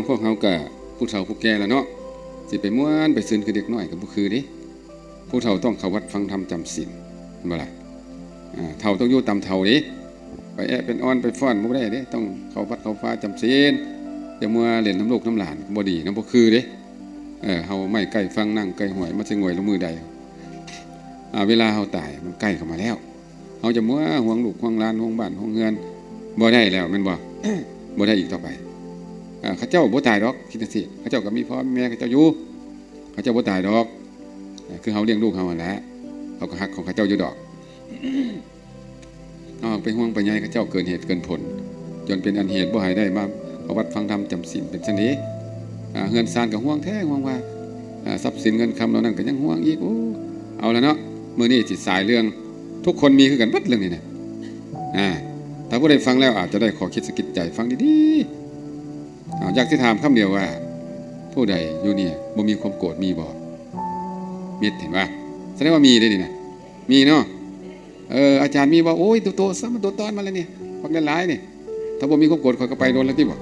พวกเฮาก็ผู้เฒ่าผู้แก่แล้วเนาะสิไปม่วนไปซื่นคือเด็กน้อยก็บ่คือเด้ผู้เฒ่าต้องเข้าวัดฟังธรรมจำศีลเห็นบ่ล่ะเฒ่าต้องอยู่ตามเฒ่าเด้ไปแอะเป็นอ้อนไปฟ้อนบ่ได้เด้ต้องเข้าวัดเข้าฟ้าจำศีลอย่ามัวเล่นน้ำลูกน้ำหลานบ่ดีนำบ่คือเด้เฮาไม่ใกล้ฟังนั่งใกล้ห้วยมาสิงวยลงมือใดเวลาเฮาตายมันใกล้เข้ามาแล้วเฮาจะมัวห่วงลูกห่วงหลานห่วงบ้านห่วงเฮือนบ่ได้แล้วแม่นบ่ บ่ได้อีกต่อไปเขาเจ้าบ่ตายดอกคิดจังซี่เขาเจ้าก็มีพ่อมีแม่เขาเจ้าอยู่เขาเจ้าบ่ตายดอกคือเฮาเลี้ยงลูกเฮานั่นแหละเขาก็ฮักของเขาเจ้าอยู่ดอกไปห่วงไปใยเขาเจ้าเกินเหตุเกินผลจนเป็นอันเหตุบ่ให้ได้มาเข้าวัดฟังธรรมจำศีลเป็นจังนี้เฮือนซานก็ห่วงแท้ห่วงว่าทรัพย์สินเงินคำเหล่านั้นก็ยังห่วงอีกโอ้เอาแล้วเนาะมื้อนี้สิสายเรื่องทุกคนมีคือกันเบิดเรื่องนี้นะถ้าผู้ใดฟังแล้วอาจจะได้ขอคิดสะกิดใจฟังดีๆอยากที่ถามคำเดียวว่าผู้ใดอยู่เนี่ยบ่มีความโกรธมีบ่มีเห็นป่ะแสดงว่ามีได้ดินะมีเนาะอาจารย์มีบ่โอ้ยตัวซ้ำมันตัวตอนมาแล้วเนี่ยฟังได้หลายนี่ถ้าบ่มีความโกรธคอยก็ไปโดนแล้วที่บ่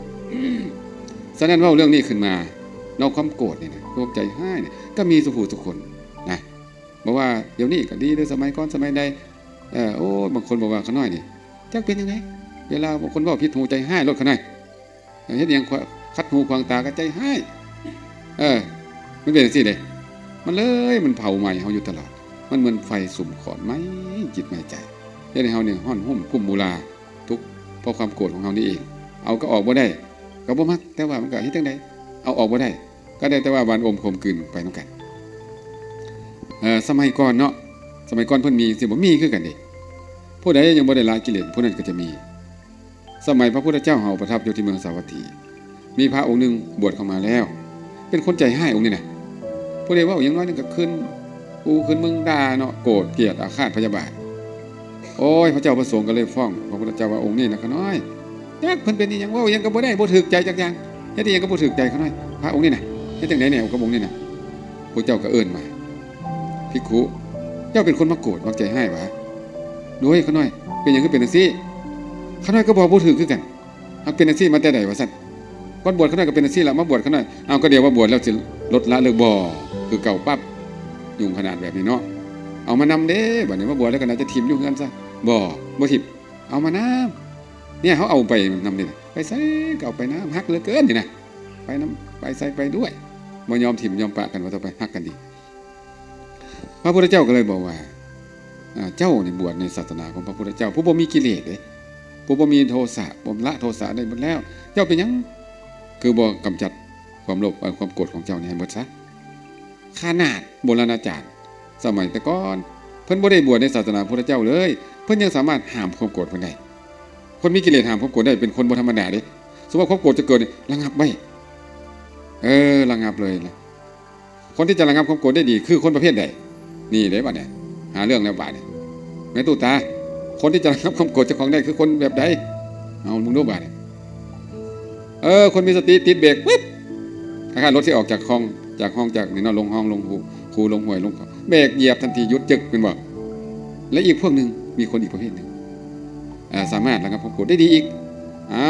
ฉะนั้นว่าเรื่องนี้ขึ้นมานอกความโกรธนี่นะโรคใจให้เนี่ยก็มีสุขทุกคนนะบอกว่าเดี๋ยวนี้ก็ดีด้วยสมัยก่อนสมัยใดบางคนบอกว่าเขาน้อยนี่จักเป็นยังไงเวลาบางคนว่าพิษหูใจให้ลดเขาหน่อยเฮ็ดยังคัดหูควางตาก็ใจให้มันเป็นสิเด้มันเผาใหม่เฮาอยู่ตลอดมันเหมือนไฟสุ่มขอนไม้จิตไม้ใจเฮ็ดให้เฮาเนี่ยห้อนหุ่มกุ้มมูลาทุกเพราะความโกรธของเฮานี่เองเอาก็ออกบ่ได้ก็บ่มักแต่ว่ามันก็เฮ็ดจังได๋เอาออกบ่ได้ก็ได้แต่ว่าบานอมข่มขืนไปนำกันสมัยก่อนเนาะสมัยก่อนเพิ่นมีสิบ่มีคือกันเด้ผู้ใดยังบ่ได้ละกิเลสผู้นั้นก็จะมีสมัยพระพุทธเจ้าเฮาประทับอยู่ที่เมืองสาวัตถีมีพระองค์หนึ่งบวชเข้ามาแล้วเป็นคนใจให้องค์นี้นะผู้ใดว่าอย่างน้อยนึงก็ขึ้นมึงด่าเนาะโกรธเกลียดอาฆาตพยาบาทโอ้ยพระเจ้าประสงค์ก็เลยฟ้องพระพุทธเจ้าว่าองค์นี้นะขน้อยจักเพิ่นเป็นอีหยังว่ายังก็บ่ได้บ่ถูกใจจักอย่างเฮ็ดอีหยังก็บ่ถูกใจขน้อยพระองค์นี้น่ะเฮ็ดจังได๋แนวกับองค์นี้น่ะพระเจ้าก็เอิ้นมาภิกขุเจ้าเป็นคนมาโกรธมักใจให้หวะโดยขน้อยเป็นหยังคือเป็นจังซี่ขน้อยก็บ่ถูกคือกันฮักเป็นจังซี่มาแต่ใดว่าซั่นก่อนบวชขน้อยก็เป็นจังซี่ล่ะมาบวชขน้อยเอาก็เดี๋ยวว่าบวชแล้วสิลดละเลิกบ่คือเก่าปั๊บยุ่งขนาดแบบนี้เนาะเอามานำเด้บัดนี้มาบวชแล้วก็น่าจะทิ่มอยู่กันซะบ่ทิ่มเอามานำเนี่ยเขาเอาไปนำนี่ไปใส่ก็เอาไปน้ำฮักเหลือเกินนี่นะไปน้ำไปใส่ไปด้วยบ่ยอมทิ่มยอมปะกันว่าต่อไปฮักกันดีพระพุทธเจ้าก็เลยบอกว่าเจ้านี่บวชในศาสนาของพระพุทธเจ้าผู้บ่มีกิเลสเด้ผู้บ่มีโทสะบ่ละโทสะได้หมดแล้วเจ้าเป็นหยังคือบ่กำจัดความโลภความโกรธของเจ้านี่ให้หมดซะขนาดโบราณอาจารย์สมัยแต่ก่อนเพิ่นบ่ได้บวชในศาสนาพุทธเจ้าเลยเพิ่นยังสามารถห้ามความโกรธเพิ่นได้คนมีกิเลสห้ามความโกรธได้เป็นคนบ่ธรรมดาเด้สมมุติว่าความโกรธจะเกิดระงับไว้ระงับเลยนะคนที่จะระงับความโกรธได้ดีคือคนประเภทใดนี่เด้บัดเนี่ยหาเรื่องแล้วบาดเนี่ยแม่ตู่ตาคนที่จะระงับความโกรธเจ้าของได้คือคนแบบใดเอามึงดูบาดเนี่ยคนมีสติติดเบรกปึ๊บคล้ายๆรถที่ออกจากห้องจากนี่เนาะลงห้องลงคูลงห้วยลงเบรกเหยียบทันทีหยุดจึกเป็นบ่และอีกพวกนึงมีคนอีกประเภทนึงสามารถระงับความโกรธได้ดีอีก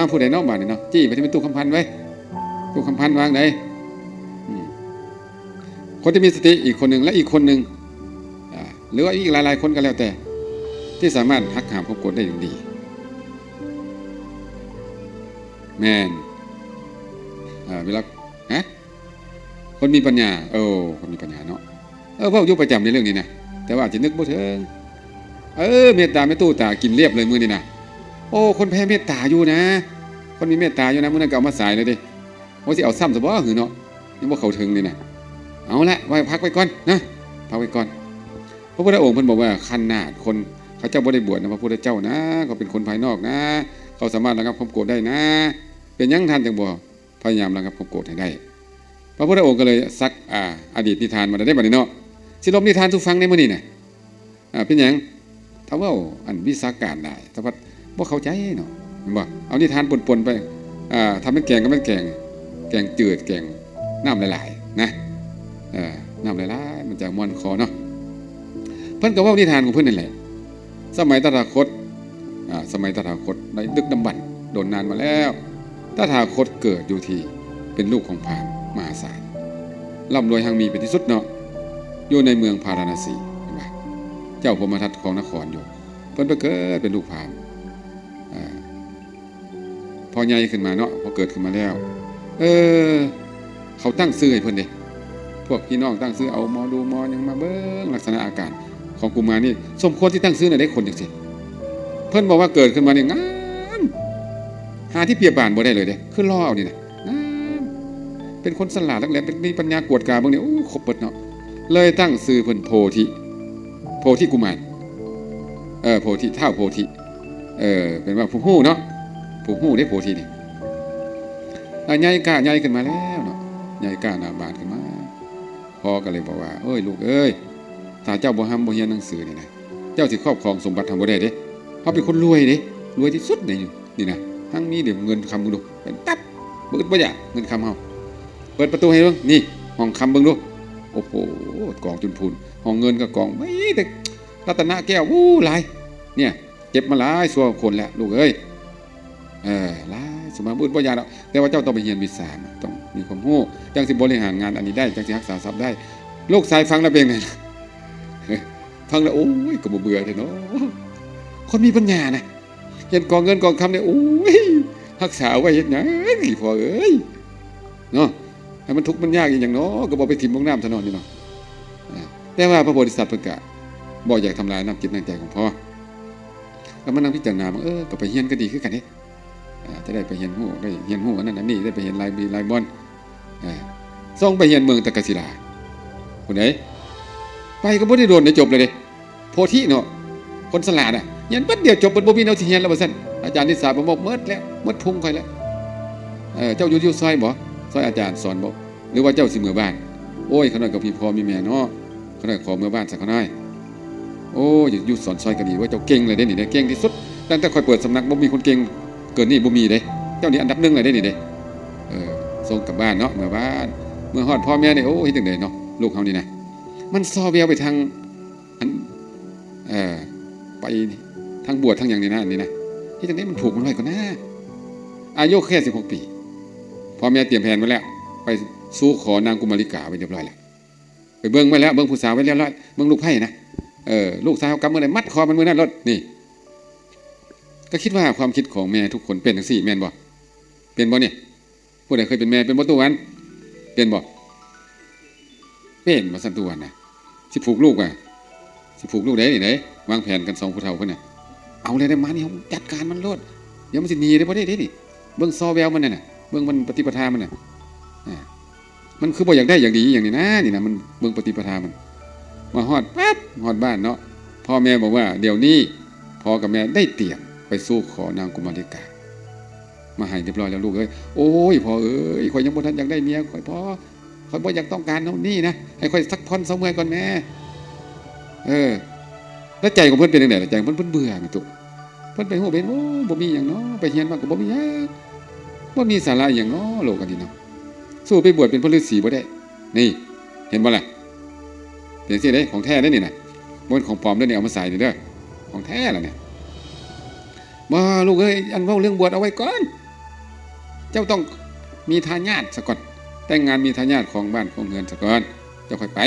ผู้ใดเนาะบาดนี่เนาะจี้ไปที่เป็นตู้คำพันไว้ตู้คำพันวางไหนคนที่มีสติอีกคนนึงและอีกคนนึงหรือว่าอีกหลายๆคนก็แล้วแต่ที่สามารถหักห้ามความโกรธได้อย่างดีแม่นเวลาคนมีปัญญาคนมีปัญญาเนาะเว้าอยู่ประจำในเรื่องนี้นะแต่ว่าอาจจะนึกบ่ถึงเมตตาไม่ตู้ตากินเรียบเลยมื้อนี้นะคนแพ้เมตตาอยู่นะคนมีเมตตาอยู่นะมื้อนั้นก็เอามาสายเลยดิว่าสิเอาซ้ำซะบ่หือเนาะยังบ่เข้าถึงนี่นะเอาละไว้พักไว้ก่อนนะพักไว้ก่อนพระพุทธองค์เพิ่นบอกว่าขนาดคนเขาเจ้าบ่ได้บวชนะพระพุทธเจ้านะเขาเป็นคนภายนอกนะเขาสามารถระงับความโกรธได้นะเป็นยังท่านจังบ่พยายามระงับความโกรธให้ได้พระพุทธองค์ก็เลยซักอดีตนิทานมาได้บัดนี้เนาะสิลบนิทานทุกฟังในมื้อนี้น่ะเป็นหยังถ้าว่าอันวิชาการได้แต่ว่าบ่เข้าใจเนาะเห็นบ่เอานิทานปนๆไปทำเป็นแกงก็เป็นแกงจืดแกงน้ำหลายๆนะน้ำหลายๆมันจะม่วนคอเนาะเพิ่นก็เว้านิทานของเพิ่นนั่นแหละสมัยตถาคตในดึกดำบรรพ์โดนนานมาแล้ว ตถาคตเกิดอยู่ที่เป็นลูกของพราหมณ์มหาศาลร่ำรวยหังมีเป็นที่สุดเนาะอยู่ในเมืองพาราณสีเห็นไหมเจ้าพรหมทัตของนครอยู่เพิ่นไปเกิดเป็นลูกพราหมณ์พอใหญ่ขึ้นมาเนาะพอเกิดขึ้นมาแล้วเขาตั้งชื่อให้เพิ่นเด้พวกพี่น้องตั้งชื่อเอาหมอดูหมอยังมาเบิ่งลักษณะอาการของกุมารนี่สมควรที่ตั้งชื่อน่ะได้คนจังซี่เพิ่นบอกว่าเกิดขึ้นมานี่งามหาที่เปรียบบานบ่ได้เลยเด้คือรอเอานี่นะงามเป็นคนฉลาดนักแหลมเป็นมีปัญญากวดกาเบิ่งนี่โอ้ครบเบิดเนาะเลยตั้งชื่อเพิ่นโพธิกุมารโพธิเท่าโพธิเป็นว่าผู้ฮู้เนาะผู้ฮู้ได้โพธินี่ใหญ่กล้าใหญ่ขึ้นมาแล้วเนาะใหญ่กล้าหน้าบานขึ้นมาพ่อก็เลยบอกว่าเอ้ยลูกเอ้ยถ้าเจ้าบ่ห้ำบ่เรียนหนังสือนี่นะเจ้าสิครอบครองสมบัติทำบ่ได้เด้เพราะเป็นคนรวยเด้รวยที่สุดในนี่นะทั้งนี้เดี๋ยวเงินคำมึงดูเป็นตับบ่อึดบ่อยากเงินคำเฮาเปิดประตูให้เบิ่งนี่ห้องคำเบิ่งดูโอ้โหกองจนพูนห้องเงินก็กองไม่แต่รัตนแก้วหลายเนี่ยเจ็บมาหลายชั่วคนแล้วลูกเอ้ยหลายสมบูรณ์บ่ยากแล้วแต่ว่าเจ้าต้องไปเรียนวิชาต้องมีความรู้จังสิบริหารงานอันนี้ได้จังสิรักษาทรัพย์ได้ลูกชายฟังแล้วเป็นไงฟังแล้วโอ้ยก็บ่เบื่อเนาะคนมีปัญญานะเห็นกองเงินกองคำเนี่ยโอ้ยรักษาไว้เฮ็ดหยังพอเอ้ยเนาะให้มันทุกข์มันยากอย่างเนาะก็บ่ไปถิ่มลงน้ำถนนนี่เนาะแต่ว่าพระโพธิสัตว์เพิ่นก็บ่อยากทำลายน้ำจิตน้ำใจของพ่อแล้วมันนั่งพิจารณาว่าก็ไปเรียนก็ดีคือกันเด้จะได้ไปเรียนฮู้ได้เรียนฮู้อันนั้นอันนี้ได้ไปเรียนลายบีลายบอนส่งไปเรียนเมืองตะกศิลาคนไหนไปก็บ่ได้โดนได้จบเลยเด้โพธิเนาะคนฉลาดเรียนบัดเดียวจบบ่มีแนวสิเรียนแล้วว่าซั่นอาจารย์นิสาบ่บอกหมดแล้วหมดพุงค่อยแล้วเจ้าอยู่ซอยบ่ซอยอาจารย์สอนบ่หรือว่าเจ้าสิเมื่อบ้านโอ้ยขน้อยกับพี่พ่อมีแม่เนาะขน้อยขอเมื่อบ้านสักขน้อยโอ้ยอยู่สอนซอยก็ดีว่าเจ้าเก่งเลยเด้นี่เด้เก่งที่สุดตั้งแต่ค่อยเปิดสำนักบ่มีคนเก่งเกินนี่บ่มีเด้เจ้านี่อันดับ1เลยเด้นี่เด้ส่งกลับบ้านเนาะเมื่อบ้านเมื่อฮอดพ่อแม่นี่โอ้เฮ็ดจังได๋เนาะลูกเฮานี่นะมันซอแววไปทางอันไปทางบวชทางอย่างนี้นะอันนี้นะเฮ็ดจังได๋มันถูกมันไว้ก่อนนะอายุแค่16ปีพ่อแม่เตรียมแผนไว้แล้วไปสู่ขอนางกุมาริกาไว้เรียบร้อยแล้วไปเบิ่งไว้แล้วเบิ่งผู้สาวไว้เรียบร้อยเบิ่งลูกไผ่นะลูกสาวกำมือไหนมัดคอมันมือนั่นรถนี่ก็คิดว่าความคิดของแม่ทุกคนเป็นจังซี่แม่นบ่เป็นบ่เนี่ยผู้ใดเคยเป็นแม่เป็นบ่ตัววันเป็นบ่เป็นบ่ซั่นตัววันน่ะสิผูกลูกสิผูกลูกได้นี่ไหนวางแผนกัน2ผู้เฒ่าเพิ่นน่ะเอาเลยได้มานี่เฮาจัดการมันโลดเดี๋ยวมันสิหนีได้บ่ได้เด้นี่เบิ่งซอแววมันน่ะเบิ่งมันปฏิปทามันน่ะมันคือบ่อยากได้อย่างดีอย่างนี้นะนี่นะมันเบิ่งปฏิปทามันมาฮอดปั๊บฮอดบ้านเนาะพ่อแม่บอกว่าเดี๋ยวนี้พ่อกับแม่ได้เตรียมไปสู่ขอนางกุมาริกามาให้เรียบร้อยแล้วลูกเอ้ยโอ้ยพ่อเอ้ยข่อยยังบ่ทันอยากได้เมียข่อยพ่อข่อยบ่อยากต้องการเท่านี้นะให้ข่อยสักพัน2มื้อก่อนแม่แล้วใจของเพิ่นเป็นจังได๋ล่ะใจเพิ่นเบื่อแม่ตุเพิ่นไปฮู้เป็นโอ้บ่มีหยังเนาะไปเรียนมาก็บ่มีหยังบ่มีสาระหยังเนาะโลกอันนี้เนาะสู้ไปบวชเป็นพระฤาษีบ่ได้นี่เห็นบ่ล่ะเป็นสิเด้ของแท้ได้นี่น่ะบ่เป็นของปลอมเด้อนี่เอามาใส่นี่เด้อของแท้ล่ะเนี่ยบ่ลูกเอ้ยอันเว้าเรื่องบวชเอาไว้ก่อนเจ้าต้องมีทายาทซะก่อนแต่งงานมีทายาทของบ้านของเรือนซะก่อนเจ้าค่อยไป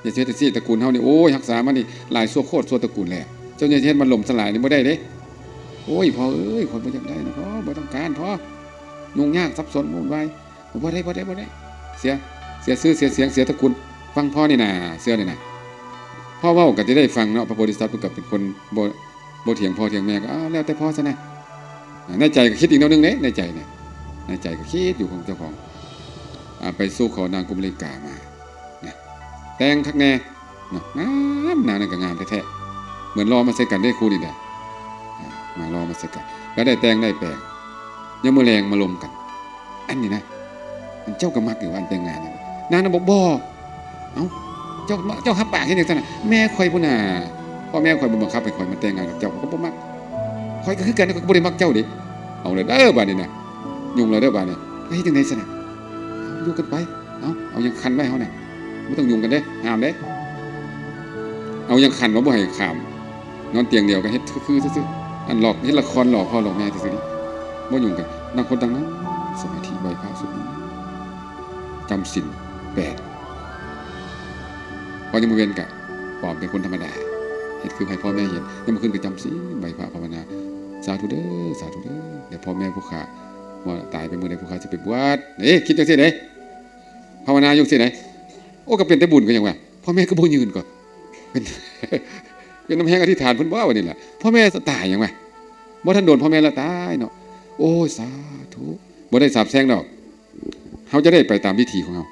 อย่าเชื่อแต่สิตระกูลเฮานี่โอ้ยรักษามันนี่หลายชั่วโคตรชั่วตระกูลแล้วเจ้าอย่าเฮ็ดมันล่มสลายนี่บ่ได้เด้โอ้ยพ่อเอ้ยคนบ่อยากได้นะพ่อบ่ต้องการพ่อยุ่งยากซับซ้อนวุ่นวายบ่ได้เสียชื่อเสียเสียงเสียตระกูลฟังพ่อนี่น่ะเสื้อนี่น่ะพ่อเว้าก็จะได้ฟังเนาะพระโพธิสัตว์เพิ่นก็เป็นคนบ่เถียงพ่อเถียงแม่ก็แล้วแต่พ่อซะนะในใจก็คิดอีกแนวนึงเด้ในใจเนี่ยในใจก็คิดอยู่ของเจ้าของไปสู่ขอนางกุมาริกามานะแต่งคักแน่เนาะงามนางนั่นก็งามแท้ๆเหมือนรอมาใส่กันได้คู่นี่แหละมารอมาใส่กันแล้วได้แต่งได้แปลงยามมื้อแลงมาลมกันอันนี้นะมันเจ้าก็มักอยู่อันแต่งงานนางน่ะบอกบ่เอ้าเจ้าหับปากเฮ็ดจังซั่นน่ะแม่ข่อยพุ่นน่ะพ่อแม่ข่อยบ่บังคับให้ข่อยมาแต่งงานกับเจ้าก็บ่มักข่อยก็คือกันก็บ่ได้มักเจ้าดิเอาเลยเด้อบัดนี้น่ะยุ่งแล้วเด้อบัดนี้เฮ็ดจังได๋ซั่นน่ะอยู่กันไปเอายังคันไว้เฮาน่ะบ่ต้องยุ่งกันเด้ห้ามเด้เอายังคันว่าบ่ให้ข้ามนอนเตียงเดียวกันเฮ็ดคือซื่อๆอันหลอกเฮ็ดละครหลอกพ่อหลอกแม่ซื่อๆดิบ่ยุ่งกันต่างคนต่างนั้น สมาธิไหว้พระสวดมนต์จำศีล8พอยังมาเวียนกะปลอมเป็นคนธรรมดาเห็นคือให้พ่อแม่เห็นยังมาขึ้นก็จำศีลไหว้พระภาวนาสาธุเด้อสาธุเด้อเดี๋ยวพ่อแม่ผู้ขาว่าตายไปมื้อใดผู้ขาสิไปบวชคิดจังซี่เด้ภาวนาอยู่ซี่ไหนโอ้ก็เป็นแต่บุญก็ยังว่าพ่อแม่ก็บ่ยืนก็เป็นน้ำแห้งอธิษฐานเพิ่นบ่ว่านี่แหละพ่อแม่ตายยังไงบ่ทันโดนพ่อแม่ละตายเนาะโอ้ยสาธุบ่ได้สาบแช่งดอกเฮาจะได้ไปตามวิธีของเฮา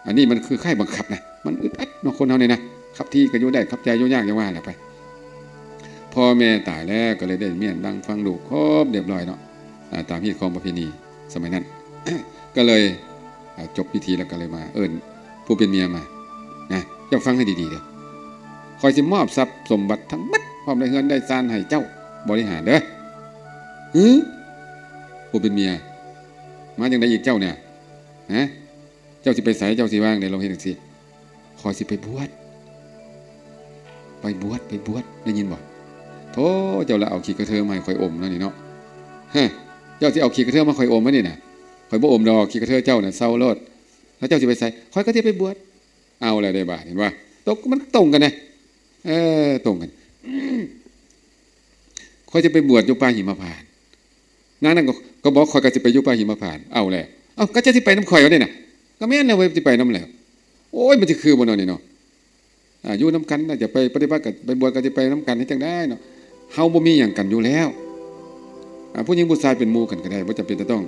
อันนี้มันคือค่ายบังคับนะมันอึดอัดเนาะคนเฮานี่นะขับที่ก็อยู่ได้ขับใจอยู่ยากอย่างว่าแหละไปพ่อแม่ตายแล้วก็เลยได้เมียนดังฟังดูครบเรียบร้อยเนาะตามพิธีของประเพณีสมัยนั้น ก็เลยจบพิธีแล้วก็เลยมาเอิ้นผู้เป็นเมียมานะเจ้าฟังให้ดีๆเด้อคอยสิมอบทรัพย์สมบัติทั้งหมดพร้อมได้เฮือนได้ซานให้เจ้าบริหารเด้อผู้เป็นเมียมาจังได๋อีกเจ้าเนี่ยฮะเจ้าสิไปไสเจ้าสิว่างได้ลองเฮ็ดจังซี่คอยสิไปบวชได้ยินบ่โธ่เจ้าละเอาขี้กระเทอมาให้ข่อยอมแล้วนี่เนาะฮะเจ้าสิเอาขี้กระเทอมาข่อยอมมั้ยนี่น่ะข่อยบ่อมดอกขี้กระเทอเจ้าน่ะเซาโลดแล้วเจ้าสิไปไสข่อยก็สิไปบวชเอาแล้วได้บาดเห็นบ่มันตรงกันนะตรงกันข่อยจะไปบวชอยู่ป่าหิมพานต์นางนั้นก็บอกข่อยก็สิไปอยู่ป่าหิมพานต์เอาแหละก็จะสิไปนำข่อยว่านี่น่ะก็แม่นแล้วเว้ยสิไปนำแล้วโอ้ยมันสิคือบ่เนาะนี่เนาะอยู่นำกันน่าจะไปปฏิบัติกับไปบวชก็สิไปนำกันเฮ็ดจังได๋เนาะเฮาบ่มีหยังกันอยู่แล้วผู้หญิงผู้ชายเป็นหมู่กันก็ได้บ่จำเป็นจะต้อง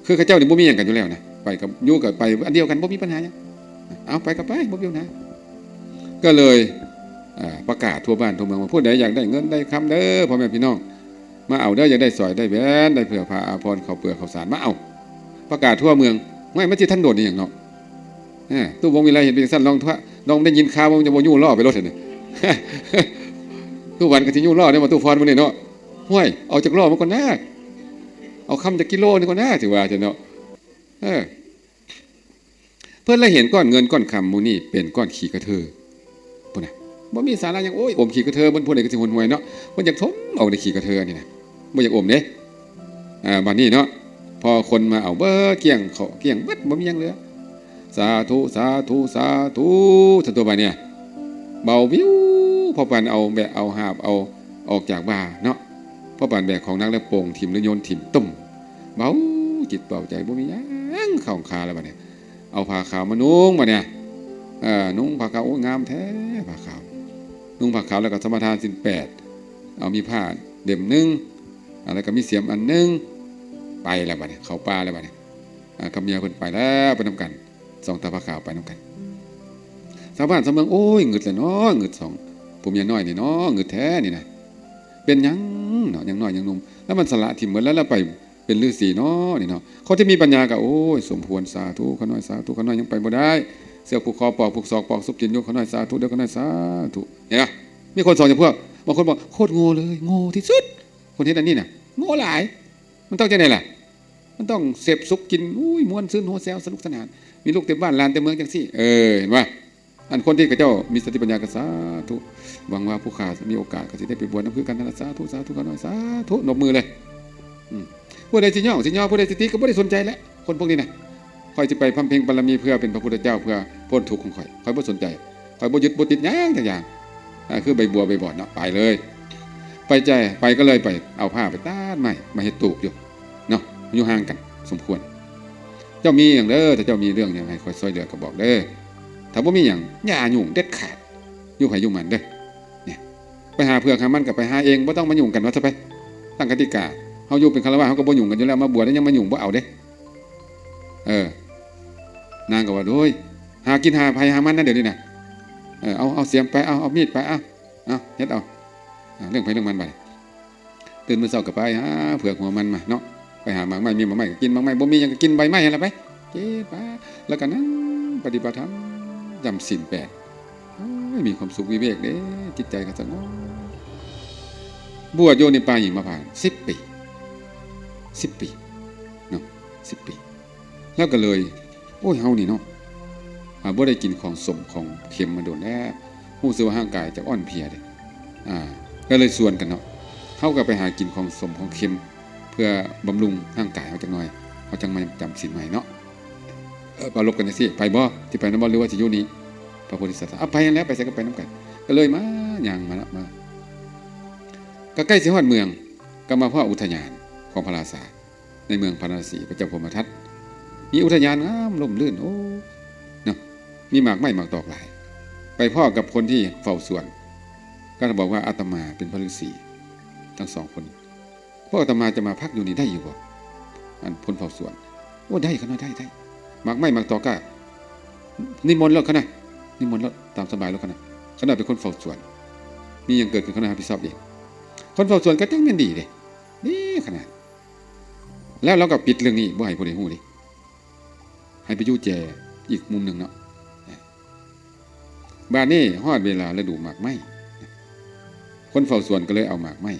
คือเขาเจ้านี่บ่มีหยังกันอยู่แล้วนะไปกับอยู่กับไปอันเดียวกันบ่มีปัญหาหยังเอาไปก็ไปบ่มีปัญหาก็เลยประกาศทั่วบ้านทั่วเมืองว่าผู้ใดอยากได้เงินได้คำเด้อพ่อแม่พี่น้องมาเอาเด้ออยากได้สอยได้แหวนได้เผื่อผ้าอาภรณ์ข้าวเปลือกข้าวสารมาเอาประกาศทั่วเมืองไม่สิท่านโดดนี่หยังเนาะตู้วงวิไลเห็นเป็นสั้นลองได้ยินข่าวว่าจะบ่ยู่ล่อไปรถเนี่ย ตู้วันก็สิยู่ล่อได้มาตู้พรมื้อนี้เนาะห้วยเอาจากล่อมาก่อนนะเอาคำจากกิโลนี่ก่อนนะสิว่าจังเนาะเพิ่นเลยเห็นก้อนเงินก้อนคำหมู่นี้เป็นก้อนขี้กระเทอพุ่นน่ะบ่มีสาระหยังโอ้ยอมขี้กระเทอบ่ผู้ใดก็สิหวนหวยเนาะเพิ่นอยากทมเอาในขี้กระเทอนี่นะบ่อยากอมเด้บัดนี้เนาะพอคนมาเอาเบ้อเกลี้ยงเขาเกลี้ยงเบิดบ่มีหยังเหลือสาธุสาธุสาธุซะตัวบัดเนี่ยเบาวิวพอปานเอาแบกเอาหาบเอาออกจากบ่าเนาะพอปานแบกของนักแล้วโป่งทิ่มหรือโยนทิ่มตุ่มเบาจิตเบาใจบ่มีหยังเข้าคาแล้วบัดเนี่ยเอาผ้าขาวมานุ่งบัดเนี่ยนุ่งผ้าขาวโอ้งามแท้ผ้าขาวนุ่งผ้าขาวแล้วก็สมาทานศีล8เอามีผ้าเล่มนึงแล้วก็มีเสียมอันนึงไปแล้วบัดเนี่ยเข้าป่าแล้วบัดเนี่ยกับเมียเพิ่นไปแล้วไปนำกันสองตาผ้าขาวไปนำกันชาวบ้านชาวเมืองโอ้ยงึดแล้วเนาะงึดสองผู้เมียน้อยนี่เนาะงึดแท้นี่นะเป็นหยังเนาะยังน้อยยังหนุ่มแล้วมันสละถิ่มหมดแล้วไปเป็นฤาษีเนาะนี่เนาะเขาจะมีปัญญาก็โอ้ยสมควรสาธุเขาน้อยสาธุเขาน้อยยังไปบ่ได้เสือผูกคอปอกผูกศอกปอกซุบกินยกเขาน้อยสาธุเด้อเขาน้อยสาธุเห็นป่ะมีคนสอนอย่างพวกบางคนบอกโคตรโง่เลยโง่ที่สุดคนเฮ็ดอันนี้น่ะโง่หลายมันต้องจังได๋ล่ะมันต้องเสพสุขกินอุ้ยม่วนซื่นโหแซวสนุกสนานมีลูกเต็มบ้านลานเต็มเมืองจังซี่เห็นป่ะอันคนที่เขาเจ้ามีสติปัญญาก็สาธุหวังว่าผู้ข้ามีโอกาสก็สิได้ไปบวชนำคือกันนั่นล่ะสาธุสาธุเขาน้อยสาธุนบมือเลยผู้ใดสิย่อผู้ใดสิติก็บ่ได้สนใจแล้วคนพวกนี้น่ะข่อยสิไปพำเพ็ญบารมีเพื่อเป็นพระพุทธเจ้าเพื่อพ้นทุกข์ของข่อยบ่สนใจข่อยบ่ยึดบ่ติดหยังจักอย่างคือใบบัวใบบอดเนาะไปเลยไปก็เลยไปเอาผ้าไปตัดไม้มาเฮ็ดตูบอยู่เนาะอยู่ห่างกันสมควรเจ้ามีหยังเด้อถ้าเจ้ามีเรื่องหยังให้ข่อยช่วยเหลือก็บอกเด้อถ้าบ่มีหยังอย่ายุ่งเด็ดขาดอยู่ไผอยู่มันเด้อเนี่ยไปหาเพื่อหามันก็ไปหาเองบ่ต้องมายุ่งกันว่าซะไปตั้งกติกาเฮาอยู่เป็นฆราวาสเฮาก็บ่ยุ่งกันอยู่แล้วมาบวชแล้วยังมายุ่งบ่เอาเด้นางก็ว่าโดยหากินหาไผหามันนะเดี๋ยวนี้น่ะเอาเสียมไปเอามีดไปเอาเฮ็ดเอาเรื่องไผเรื่องมันไปตื่นมื้อเช้าก็ไปหาเผือกหัวมันมาเนาะไปหาหมากไม้มีหมากไม้ก็กินหมากไม้บ่มีหยังก็กินใบไม้นั่นล่ะไปเก็บไปแล้วก็นั่งปฏิบัติธรรมจำศีล8โอ้ยมีความสุขวิเวกเด้จิตใจก็สงบบวชอยู่ในป่าหิมพานต์10 ปีเนาะ10 ปีแล้วก็เลยโอ้ยเฮานี่เนาะบ่ได้กินของสมของเค็มมาโดนแล้วรู้สึกว่าร่างกายจะอ่อนเพลียเด้ก็เลยชวนกันเนาะเฮาก็ไปหากินของสมของเค็ม เพื่อบำรุงร่างกายเขาจังหน่อยเขาจังมาจำศีลใหม่เนาะปรารบกันสิไปบ่ที่ไปน้ำบ่หรือว่าจะอยู่นี้พระโพธิสัตว์เอาไปแล้วไปใส่ก็ไปน้ำกันก็เลยมาอย่างมาละมาก็ใกล้สิฮอดเมืองก็มาพ่ออุทยานของพระราชาในเมืองพาราสีพระเจ้าพรหมทัตมีอุทยานงามร่มรื่นโอ้เนาะมีหมากไม้หมากตอกหลายไปพ่อกับคนที่เฝ้าสวนก็บอกว่าอาตมาเป็นพระฤาษีทั้งสองคนพวกอาตมาจะมาพักอยู่นี่ได้อยู่บ่อันพ้นเฝ้าสวนโอ้ได้ขนาดได้หมากไม้หมากตอกก็นิมนต์แล้วขนาดนิมนต์แล้วตามสบายแล้วขนาดเป็นคนเฝ้าสวนมีอย่างเกิดขึ้นขนาดพิศอบเองคนเฝ้าสวนก็จังแม่นดีเลยนี่ขนาดแล้วเราก็ปิดเรื่องนี้บ่ให้ผู้ใดฮู้ดิให้ไปอยู่แจอีกมุมหนึ่งเนาะบ้านนี้ฮอดเวลาฤดูหมากไม้คนเฝ้าสวนก็เลยเอาหมากไม้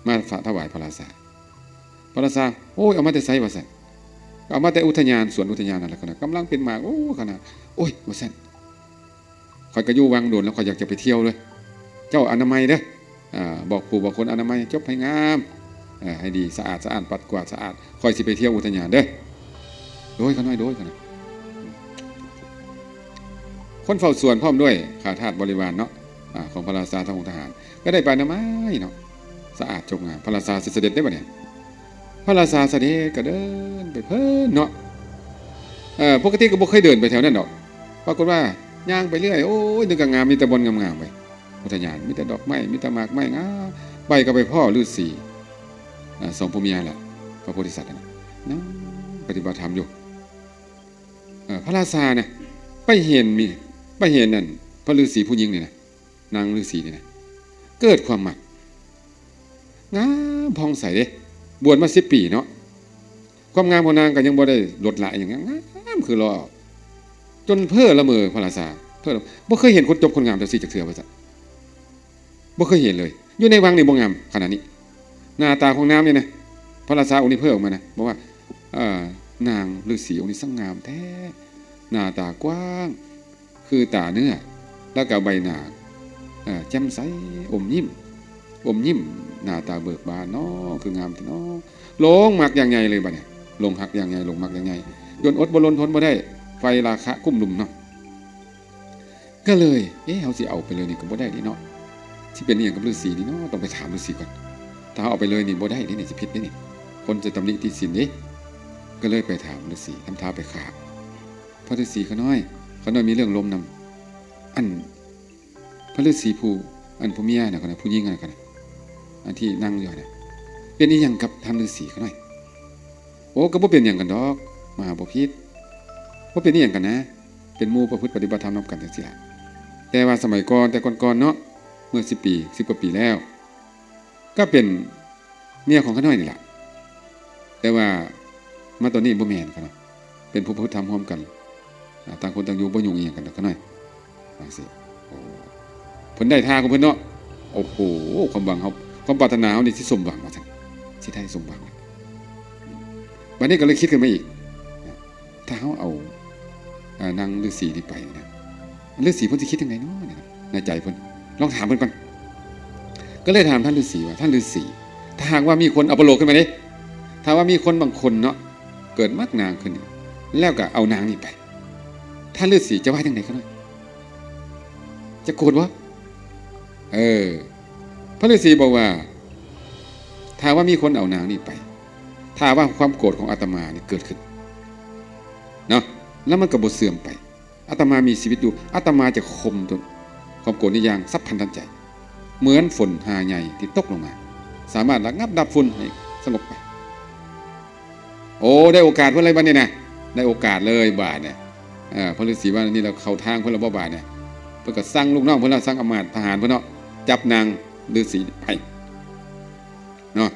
มาถวายพระราชาพระราชาโอ้ยเอามาแต่ไสว่าซั่นเอามาแต่อุทยานสวนอุทยานนั่นแหละขนาดกำลังเป็นหมากโอ้ขนาดโอ้ยว่าซั่นข่อยก็อยู่วังโดนแล้วข่อยอยากจะไปเที่ยวเลยเจ้าอนามัยเด้อบอกผู้บอกคนอนามัยจบให้งามให้ดีสะอาดปัดกวาดสะอาดคอยสิไปเที่ยวอุทยานเด้อโดยเขาน้อยโดยกันนะคนเฝ้าสวนพร้อมด้วยข้าทาสบริวารเนาะของพระราชาทั้งองค์ทหารก็ได้ไปน้ำไม้เนาะสะอาดจงงามพระราชาเสด็จได้ป่ะเนี่ยพระราชาเสด็จก็เดินไปเพิ่นเนาะปกติก็บ่เคยเดินไปแถวนั้นดอกปรากฏว่าย่างไปเรื่อยโอ้ยนึกงามมีแต่บนงามๆไปอุทยานมีแต่ดอกไม้มีแต่หมากไม้งามไปก็ไปพ่อฤาษีสองผัวเมียแหละพระโพธิสัตว์นะปฏิบัติธรรมอยู่พระราชาเนี่ยไปเห็นนั่นพระฤาษีผู้หญิงเนี่ยนะนางฤาษีเนี่ยนะเกิดความมักงามผ่องใสเด้บวชมา10 ปีเนาะความงามของนางก็ยังบ่ได้ลดละอย่างงามคือรอจนเพ้อละเมอพระราชาเพ้อบ่เคยเห็นคนจบคนงามจังซี่จักเทื่อว่าซั่นบ่เคยเห็นเลยอยู่ในวังนี่บ่งามขนาดนี้หน้าตาของน้ำเนี่ยนะพระราชาองค์นี้เพิ่มออกมานะบอกว่านางฤาษีองค์นี้สง่างามแท้หน้าตากว้างคือตาเนื้อแล้วก็ใบหน้าแจ่มใสอมยิ้มหน้าตาเบิกบานเนาะคืองามที่เนาะลงมักอย่างไงเลยบัดเนี่ยลงหักอย่างไงลงมักอย่างไงจนอดบ่ลนทนบ่ได้ไฟราคะกุ้มลุมเนาะก็เลยเฮาสิเอาไปเลยนี่ก็บ่ได้ดิเนาะสิเป็นอีหยังกับฤาษีนี่เนาะต้องไปถามฤาษีก่อนถ้าเอาไปเลยนี่บ่ได้นี่สิผิดนี่คนจะตำหนิติสินนี่ก็เลยไปถามฤาษีทำท่าไปขาบพระฤาษีเขาน้อยมีเรื่องลมนำอันพระฤาษีผู้เมียน่ะผู้หญิงน่ะอันที่นั่งอยู่น่ะเป็นอีหยังกับท่านฤาษีเขาน้อยโอ้ก็บ่เป็นหยังกันดอกมหาบ่ผิดบ่เป็นอีหยังกันนะเป็นหมู่ประพฤติปฏิบัติธรรมนำกันจังซี่ล่ะแต่ว่าสมัยก่อนแต่ก่อนเนาะเมื่อ10 กว่าปีแล้วก็เป็นเมียของข้าน้อยนี่แหละแต่ว่ามาตอนนี้บ่แม่นกันเนาะเป็นผู้ประพฤติธรรมร่วมกันต่างคนต่างอยู่บ่ยุ่งอีหยังกันดอกข้าน้อยว่าสิโอ้เพิ่นได้ท่าของเพิ่นเนาะโอ้โหความหวังเฮาความปรารถนาเฮานี่สิสมหวังว่าซั่นสิได้สมหวังบัดนี้ก็เลยคิดขึ้นมาอีกถ้าเฮาเอานางฤาษีนี่ไปนะฤาษีเพิ่นสิคิดจังไดเนาะในใจเพิ่นลองถามเพิ่นก่อนก็เลยถามท่านฤาษีว่าท่านฤาษีถ้าหากว่ามีคนเอาประโลกขึ้นมาดิถ้าว่ามีคนบางคนเนาะเกิดมักนางขึ้นแล้วก็เอานางนี่ไปท่านฤาษีจะว่าจังได๋ครับจะโกรธบ่พระฤาษีบอกว่าถ้าว่ามีคนเอานางนี่ไปถ้าว่าความโกรธของอาตมาเนี่ยเกิดขึ้นเนาะแล้วมันก็บ่เสื่อมไปอาตมามีชีวิตอยู่อาตมาจะข่มจนความโกรธนี่อย่างสัพพันธันใจเหมือนฝนหาใหญ่ที่ตกลงมาสามารถระงับดับฝุ่นให้สงบไปโอ้ได้โอกาสเพิ่นเลยบัดนี้นะได้โอกาสเลยบาดเนี่ยพระฤาษีว่านี่เราเข้าทางเพิ่นแล้วบ่บาดเนี่ยเพิ่นก็สั่งลูกน้องเพิ่นแล้วสั่งอำมาตย์ทหารเพิ่นเนาะจับนางฤาษีไปเนาะ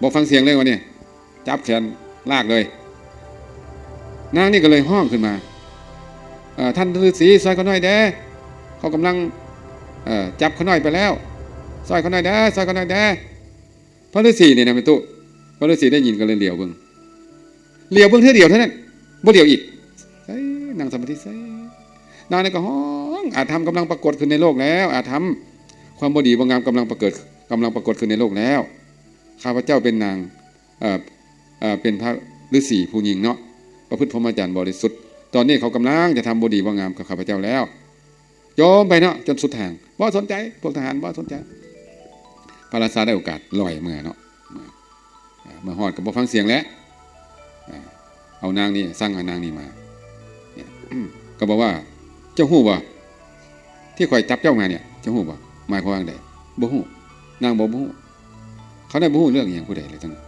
บ่ฟังเสียงเลยวันนี้จับแขนลากเลยนางนี่ก็เลยห้องขึ้นมาท่านฤาษีซอยเขาหน่อยเด้เขากำลังจับเขาหน่อยไปแล้วซอยเขาหน่อยเด้ซอยเขาหน่อยเด้พระฤาษีนี่นะเป็นตู้พระฤาษีได้ยินก็เลยเหลียวเบิ่งเท่าเดียวเท่านั้นบ่เดียวอีกนางสมาธินางนี่ก็ห้องอาธรรมกำลังปรากฏขึ้นในโลกแล้วอาธรรมความบ่ดีบ่งามกำลังปรากฏขึ้นในโลกแล้วข้าพเจ้าเป็นนาง เป็นพระฤาษีผู้หญิงเนาะประพฤติพรหมจรรย์บริสุทธิ์ตอนนี้เขากำลังจะทำบดีว่างามกับข้าพเจ้าแล้วยอมไปเนาะจนสุดทางบ่สนใจพวกทหารบ่สนใจพระราชาได้โอกาสลอยเมื่อเนาะเมื่อฮอดกับบ่ฟังเสียงแล้วเอานางนี่สร้างนางนี่มาก็บอกว่าเจ้าฮู้บ่ที่ข่อยจับเจ้ามาเนี่ยเจ้าฮู้บ่หมายความว่าไงบ่ฮู้นางบ่ฮู้เขาได้บ่ฮู้เรื่องอย่างผู้ใดเลยทั้งนั้น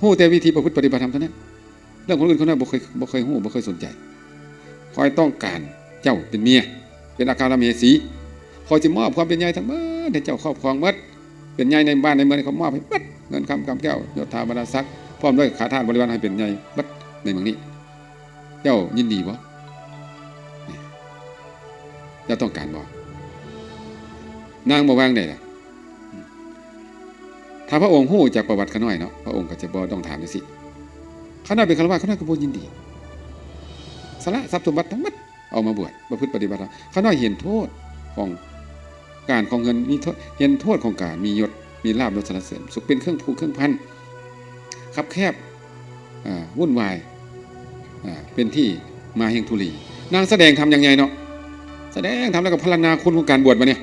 ฮู้แต่วิธีประพฤติปฏิบัติธรรมเท่านั้นเรื่องคนอื่นเขาได้บ่เคยฮู้บ่เคยสนใจคอยต้องการเจ้าเป็นเมียเป็นอาคารมเหสีคอยจะมอบความเป็นใหญ่ทั้งหมดให้เจ้าครอบครองหมดเป็นใหญ่ในบ้านในเมืองเขามอบให้หมดเงินคำแก้วยศถาบรรดาศักดิ์พร้อมด้วยข้าทาสบริวารให้เป็นใหญ่หมดในเมืองนี้เจ้ายินดีบ่เจ้าต้องการบ่นางบ่วางได้ล่ะถ้าพระองค์ฮู้จากประวัติข้าน้อยเนาะพระองค์ก็จะบ่ต้องถามจังซี่ข้าน้อยเป็นฆราวาสข้าน้อยก็บ่ยินดีสละทรัพย์สมบัติทั้งหมดเอามาบวชประพฤติปฏิบัติข้าน้อยเห็นโทษของการของเงินมีเห็นโทษของการมียศมีลาภยศสรรเสริญสุขเป็นเครื่องผูกเครื่องพันคับแคบวุ่นวายเป็นที่มาแห่งทุลีนางแสดงทำอย่างไงเนาะแสดงทำแล้วก็พรรณนาคุณของการบวชมาเนี่ย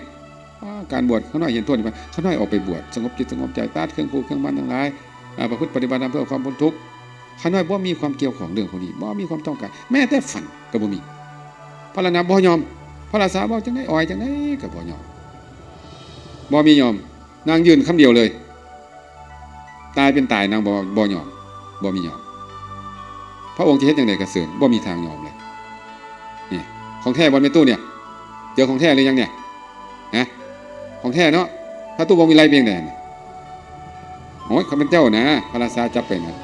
การบวชข้าน้อยเห็นโทษมาข้าน้อยออกไปบวชสงบจิตสงบใจตัดเครื่องผูกเครื่องพันทั้งหลายประพฤติปฏิบัติเพื่อความพ้นทุกข์ข้าน้อยบ่มีความเกี่ยวของเรื่องพวกนี้บ่มีความต้องการแม้แต่ฝันก็บ่มีพรรณนาบ่ยอมพระราชาบอกจังได๋อ่อยจังได๋ก็บ่ยอมบ่มียอมนางยืนคำเดียวเลยตายเป็นตายนางบ่ยอมบ่มียอมพระองค์จะเฮ็ดจังได๋ก็เสือนบ่มีทางยอมเลยนี่ของแท้บ่แม่ตู้เนี่ยเจอของแท้หรือยังเนี่ยนะของแท้เนาะถ้าตู้บ่มีไรเพียงใดโอ้ยเขาเป็นเจ้านะพระราชาจับไปนะ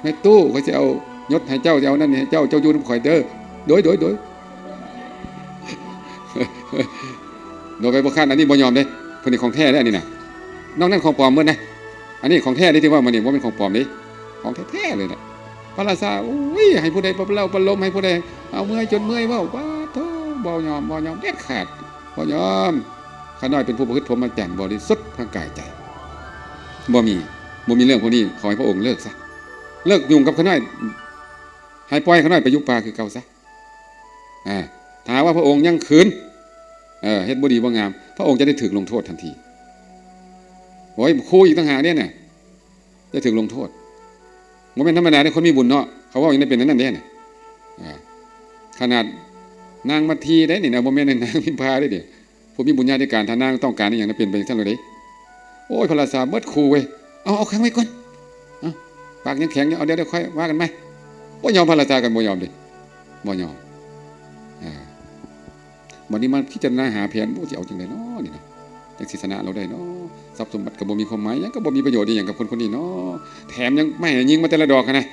แม่ตู้เขาจะเอายศให้เจ้าจะเอานั่นให้เจ้าอยู่นำข่อยเด้อโดยโดยไปบ่คันอันนี้บ่ยอมเด้เพิ่นนี่ของแท้เด้ออันนี้น่ะนอกนั้นของปลอมหมดนะอันนี้ของแท้เด้ที่ว่ามันนี่บ่เป็นของปลอมเด้ของแท้ๆเลยน่ะพระราชาโอ้ยให้ผู้ใดประโลมให้ผู้ใดเอาเมื่อยจนเมื่อยเว้าว่าโธ่บ่ยอมเด็ดขาดบ่ยอมข้าน้อยเป็นผู้ประพฤติพรหมจรรย์บริสุทธิ์ทางกายใจบ่มีเรื่องพวกนี้ขอให้พระองค์เลิกซะเลิกยุ่งกับข้าน้อยให้ปล่อยข้าน้อยไปอยู่ป่าคือเก่าซะถ้าว่าพระองค์ยังขืนเฮ็ดบ่ดีบ่งามพระองค์จะได้ถูกลงโทษทันทีโอ้ยคู่อีกต่างหากเนี่ยน่ะจะถูกลงโทษบ่แม่นธรรมดาได้คนมีบุญเนาะเขาว่าอย่างนั้นเป็นนั้นเด้น่ะขนาดนางมัททีได้นี่นะบ่แม่นนางพิมพาได้เด้ผู้มีบุญญาธิการถ้านางต้องการอีหยังน่ะเป็นไปซั่นเลยเด้โอ้ยพระราชาเบิดคู่เว้ยเอาค้างไว้ก่อนปากยังแข็งเอาเดี๋ยวค่อยว่ากันใหม่บ่ยอมพระราชากันบ่ยอมดิบ่ยอมวันนี้มันพิจารณาหาแผนจะเอาจังไดเนาะนี่นะจังสิชนะเราได้เนาะทรัพย์สมบัติก็บ่มีความหมายยังก็บ่มีประโยชน์อีหยังกับคนนี้เนาะแถมยังไม่ให้ยิงมาแต่ละดอกนะ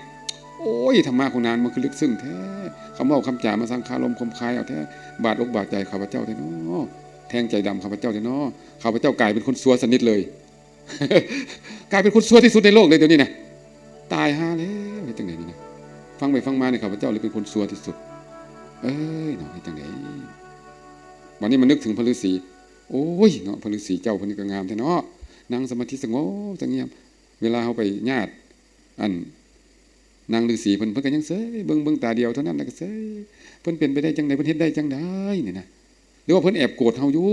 โอ้ยธรรมะของนานมันคือลึกซึ้งแท้คำเว้าคำจามาสังคารมคมคายเอาแท้บาดอกบาดใจข้าพเจ้าแท้เนาะแทงใจดำข้าพเจ้าแท้เนาะข้าพเจ้ากลายเป็นคนซัวสนิทเลย กลายเป็นคนซัวที่สุดในโลกเลยเดี๋ยวนี้นะตายหาแล้วเฮ็ดจังได๋นี่นะฟังไปฟังมาเนี่ยข้าพเจ้าเลยเป็นคนซัวที่สุดเอ้ยเนาะเฮ็ดจังได๋วันนี้มันนึกถึงพระฤาษีโอ้ยเนาะพระฤาษีเจ้าเพิ่นก็งามแท้เนาะนั่งสมาธิสงบเงียบเวลาเฮาไปญาติอันนางฤาษีเพิ่นก็ยังเสยเบิ่งตาเดียวเท่านั้นแล้วก็เสยเพิ่นเป็นไปได้จังได๋เพิ่นเฮ็ดได้จังได๋นี่นะหรือว่าเพิ่นแอบโกรธเฮาอยู่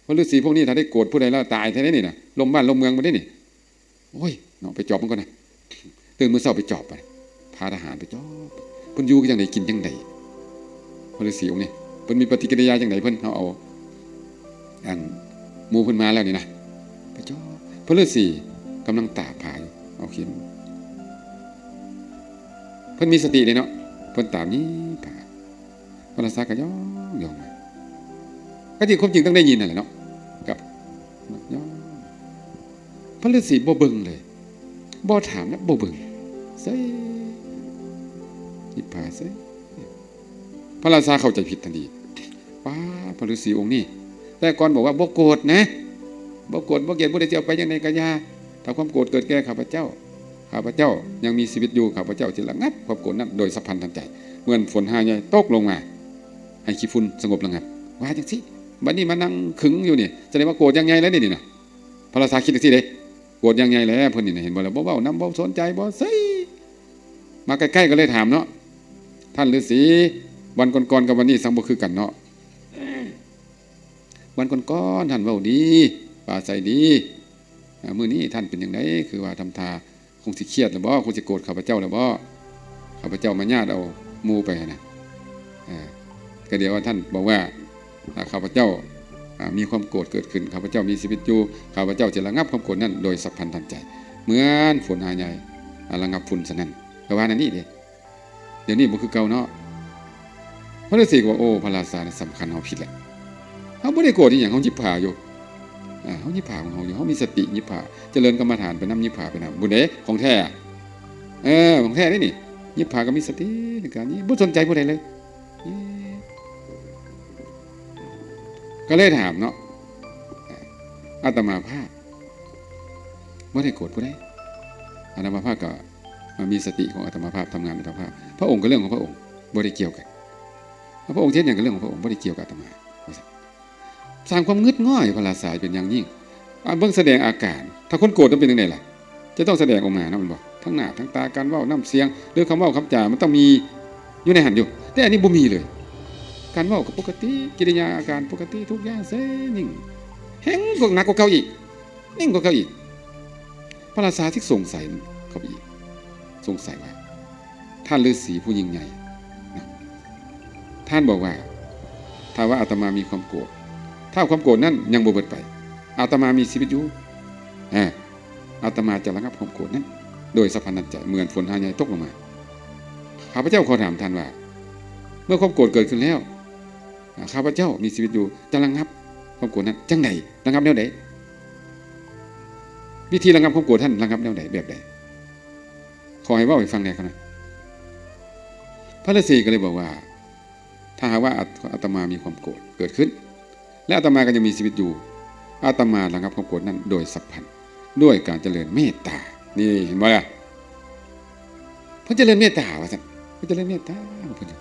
พระฤาษีพวกนี้ถ้าได้โกรธผู้ใดแล้วตายแท้นี่น่ะลมบ้านลมเมืองบ่ได้นี่โอ้ยเนาะไปจอบมันก่อนนะตื่นมื้อเช้าไปจอบไปพาทหารไปจอบเพิ่นอยู่จังได๋กินจังได๋พระฤาษีองค์นี้เพิ่นมีปฏิกิริยาจังได๋เพิ่นเอาอันหมู่เพิ่นมาแล้วนี่นะไปจอบพระฤาษีกำลังตากผ้าอยู่เอาเข็มเพิ่นมีสติเลยเนาะเพิ่นตามนี้ผ้าพระราชาก็ย่องมาก็ที่ความจริงต้องได้ยินนั่นแหละเนาะกับย่องพระฤาษีบ่เบิ่งเลยบ่ถามแล้วบ่เบิ่งเซ้ยหยิบผ้าเซ้ยพระราชาเข้าใจผิดทันทีป้าพระฤาษีองค์นี้แต่ก่อนบอกว่าบ่โกรธนะบ่โกรธบ่เกลียดบ่ได้จะเอาไปยังไงก็อย่าถ้าความโกรธเกิดแก่ข้าพเจ้ายังมีชีวิตอยู่ข้าพเจ้าจะระงับความโกรธนั้นโดยสัพพันธ์ทันใจเหมือนฝนหาใหญ่ตกลงมาให้ขี้ฝุ่นสงบระงับว่าจังซี่บัดนี้มานั่งขึงอยู่นี่แสดงว่าโกรธยังไงแล้วนี่นะพระราชาคิดจังซี่เด้ โกรธยังไงแล้วเพิ่นนี่เห็นบ่แล้วบ่เว้านำบ่สนใจบ่ใส่มาใกล้ๆก็เลยถามเนาะท่านฤาษีวันก่อนๆกับวันนี้สังบ่คือกันเนาะวันก่อนๆท่านเว้าดีปราศัยดีมื้อนี้ท่านเป็นจังไดคือว่าทำท่าคงสิเครียดแล้วบ่คงสิโกรธข้าพเจ้าแล้วบ่ข้าพเจ้ามาญาติเอาหมู่ไปนะก็เดี๋ยวว่าท่านบอกว่าข้าพเจ้ามีความโกรธเกิดขึ้นข้าพเจ้ามีชีวิตอยู่ข้าพเจ้าจะระงับความโกรธนั้นโดยสัพพันธ์ทันใจเหมือนฝนหาใหญ่ระงับฝุ่นฉะนั้นก็ว่านั่นนี่เดี๋ยวนี้บ่คือเก่าเนาะพระฤาษีก็ว่าโอ้พระราชาสำคัญเฮาผิดแหละเฮาบ่ได้โกรธอีหยังเฮายิบผ่าอยู่เฮายิบผ่าของเฮาอยู่เฮามีสติยิบผ่าเจริญกรรมฐานไปนำยิบผ่าไปนำบุญเด้ของแท้ของแท้นี่ยิบผ่าก็มีสติในการนี้บ่สนใจผู้ใดเลยก็เลยถามเนาะอาตมาภาพไม่ได้โกรธผู้ใดอาตมาภาพก็มีสติของอาตมาภาพทำงานอาตมาภาพพระองค์ก็เรื่องของพระองค์ไม่ได้เกี่ยวกันพระองค์เช่นอย่างกับเรื่องของพระองค์ไม่ได้เกี่ยวกับอาตมาสร้างความงึดง่อยพระราชาเป็นอย่างยิ่งเบื้องแสดงอาการถ้าคนโกรธต้องเป็นยังไงล่ะจะต้องแสดงออกมานะมันบอกทั้งหน้าทั้งตาการเว้าน้ำเสียงหรือคำเว้าคำจามันต้องมีอยู่ในหันอยู่แต่อันนี้บ่มีเลยการเว้าก็ปกติกิริยาอาการปกติทุกอย่างเสนิ่งแห้งกว่าหนักกว่าเก่าอีกนิ่งกว่าเก่าอีกพระราชาที่สงสัยเขาอีกสงสัยว่าท่านฤาษีผู้ยิ่งใหญ่นะท่านบอกว่าถ้าว่าอาตมามีความโกรธถ้าความโกรธนั้นยังบ่เบิดไปอาตมามีชีวิตอยู่อาตมาจะระงับความโกรธนั้นโดยสัพพันธ์ใจเหมือนฝนหาใหญ่ตกลงมาข้าพเจ้าขอถามท่านว่าเมื่อความโกรธเกิดขึ้นแล้วข้าพเจ้ามีชีวิตอยู่จะระงับความโกรธนั้นจังไดระงับแนวใดวิธีระงับความโกรธท่านระงับแนวใดแบบใดขอให้ว่าให้ฟังแน่ครับนะพระฤาษีก็เลยบอกว่าถ้าหากว่าอาตมามีความโกรธเกิดขึ้นและอาตมาก็ยังมีชีวิตอยู่อาตมาระงับความโกรธนั้นโดยสัพพันธ์ด้วยการเจริญเมตตานี่เห็นไหมล่ะเพิ่นเจริญเมตตาว่าซั่นเพิ่นเจริญเมตตาเพิ่น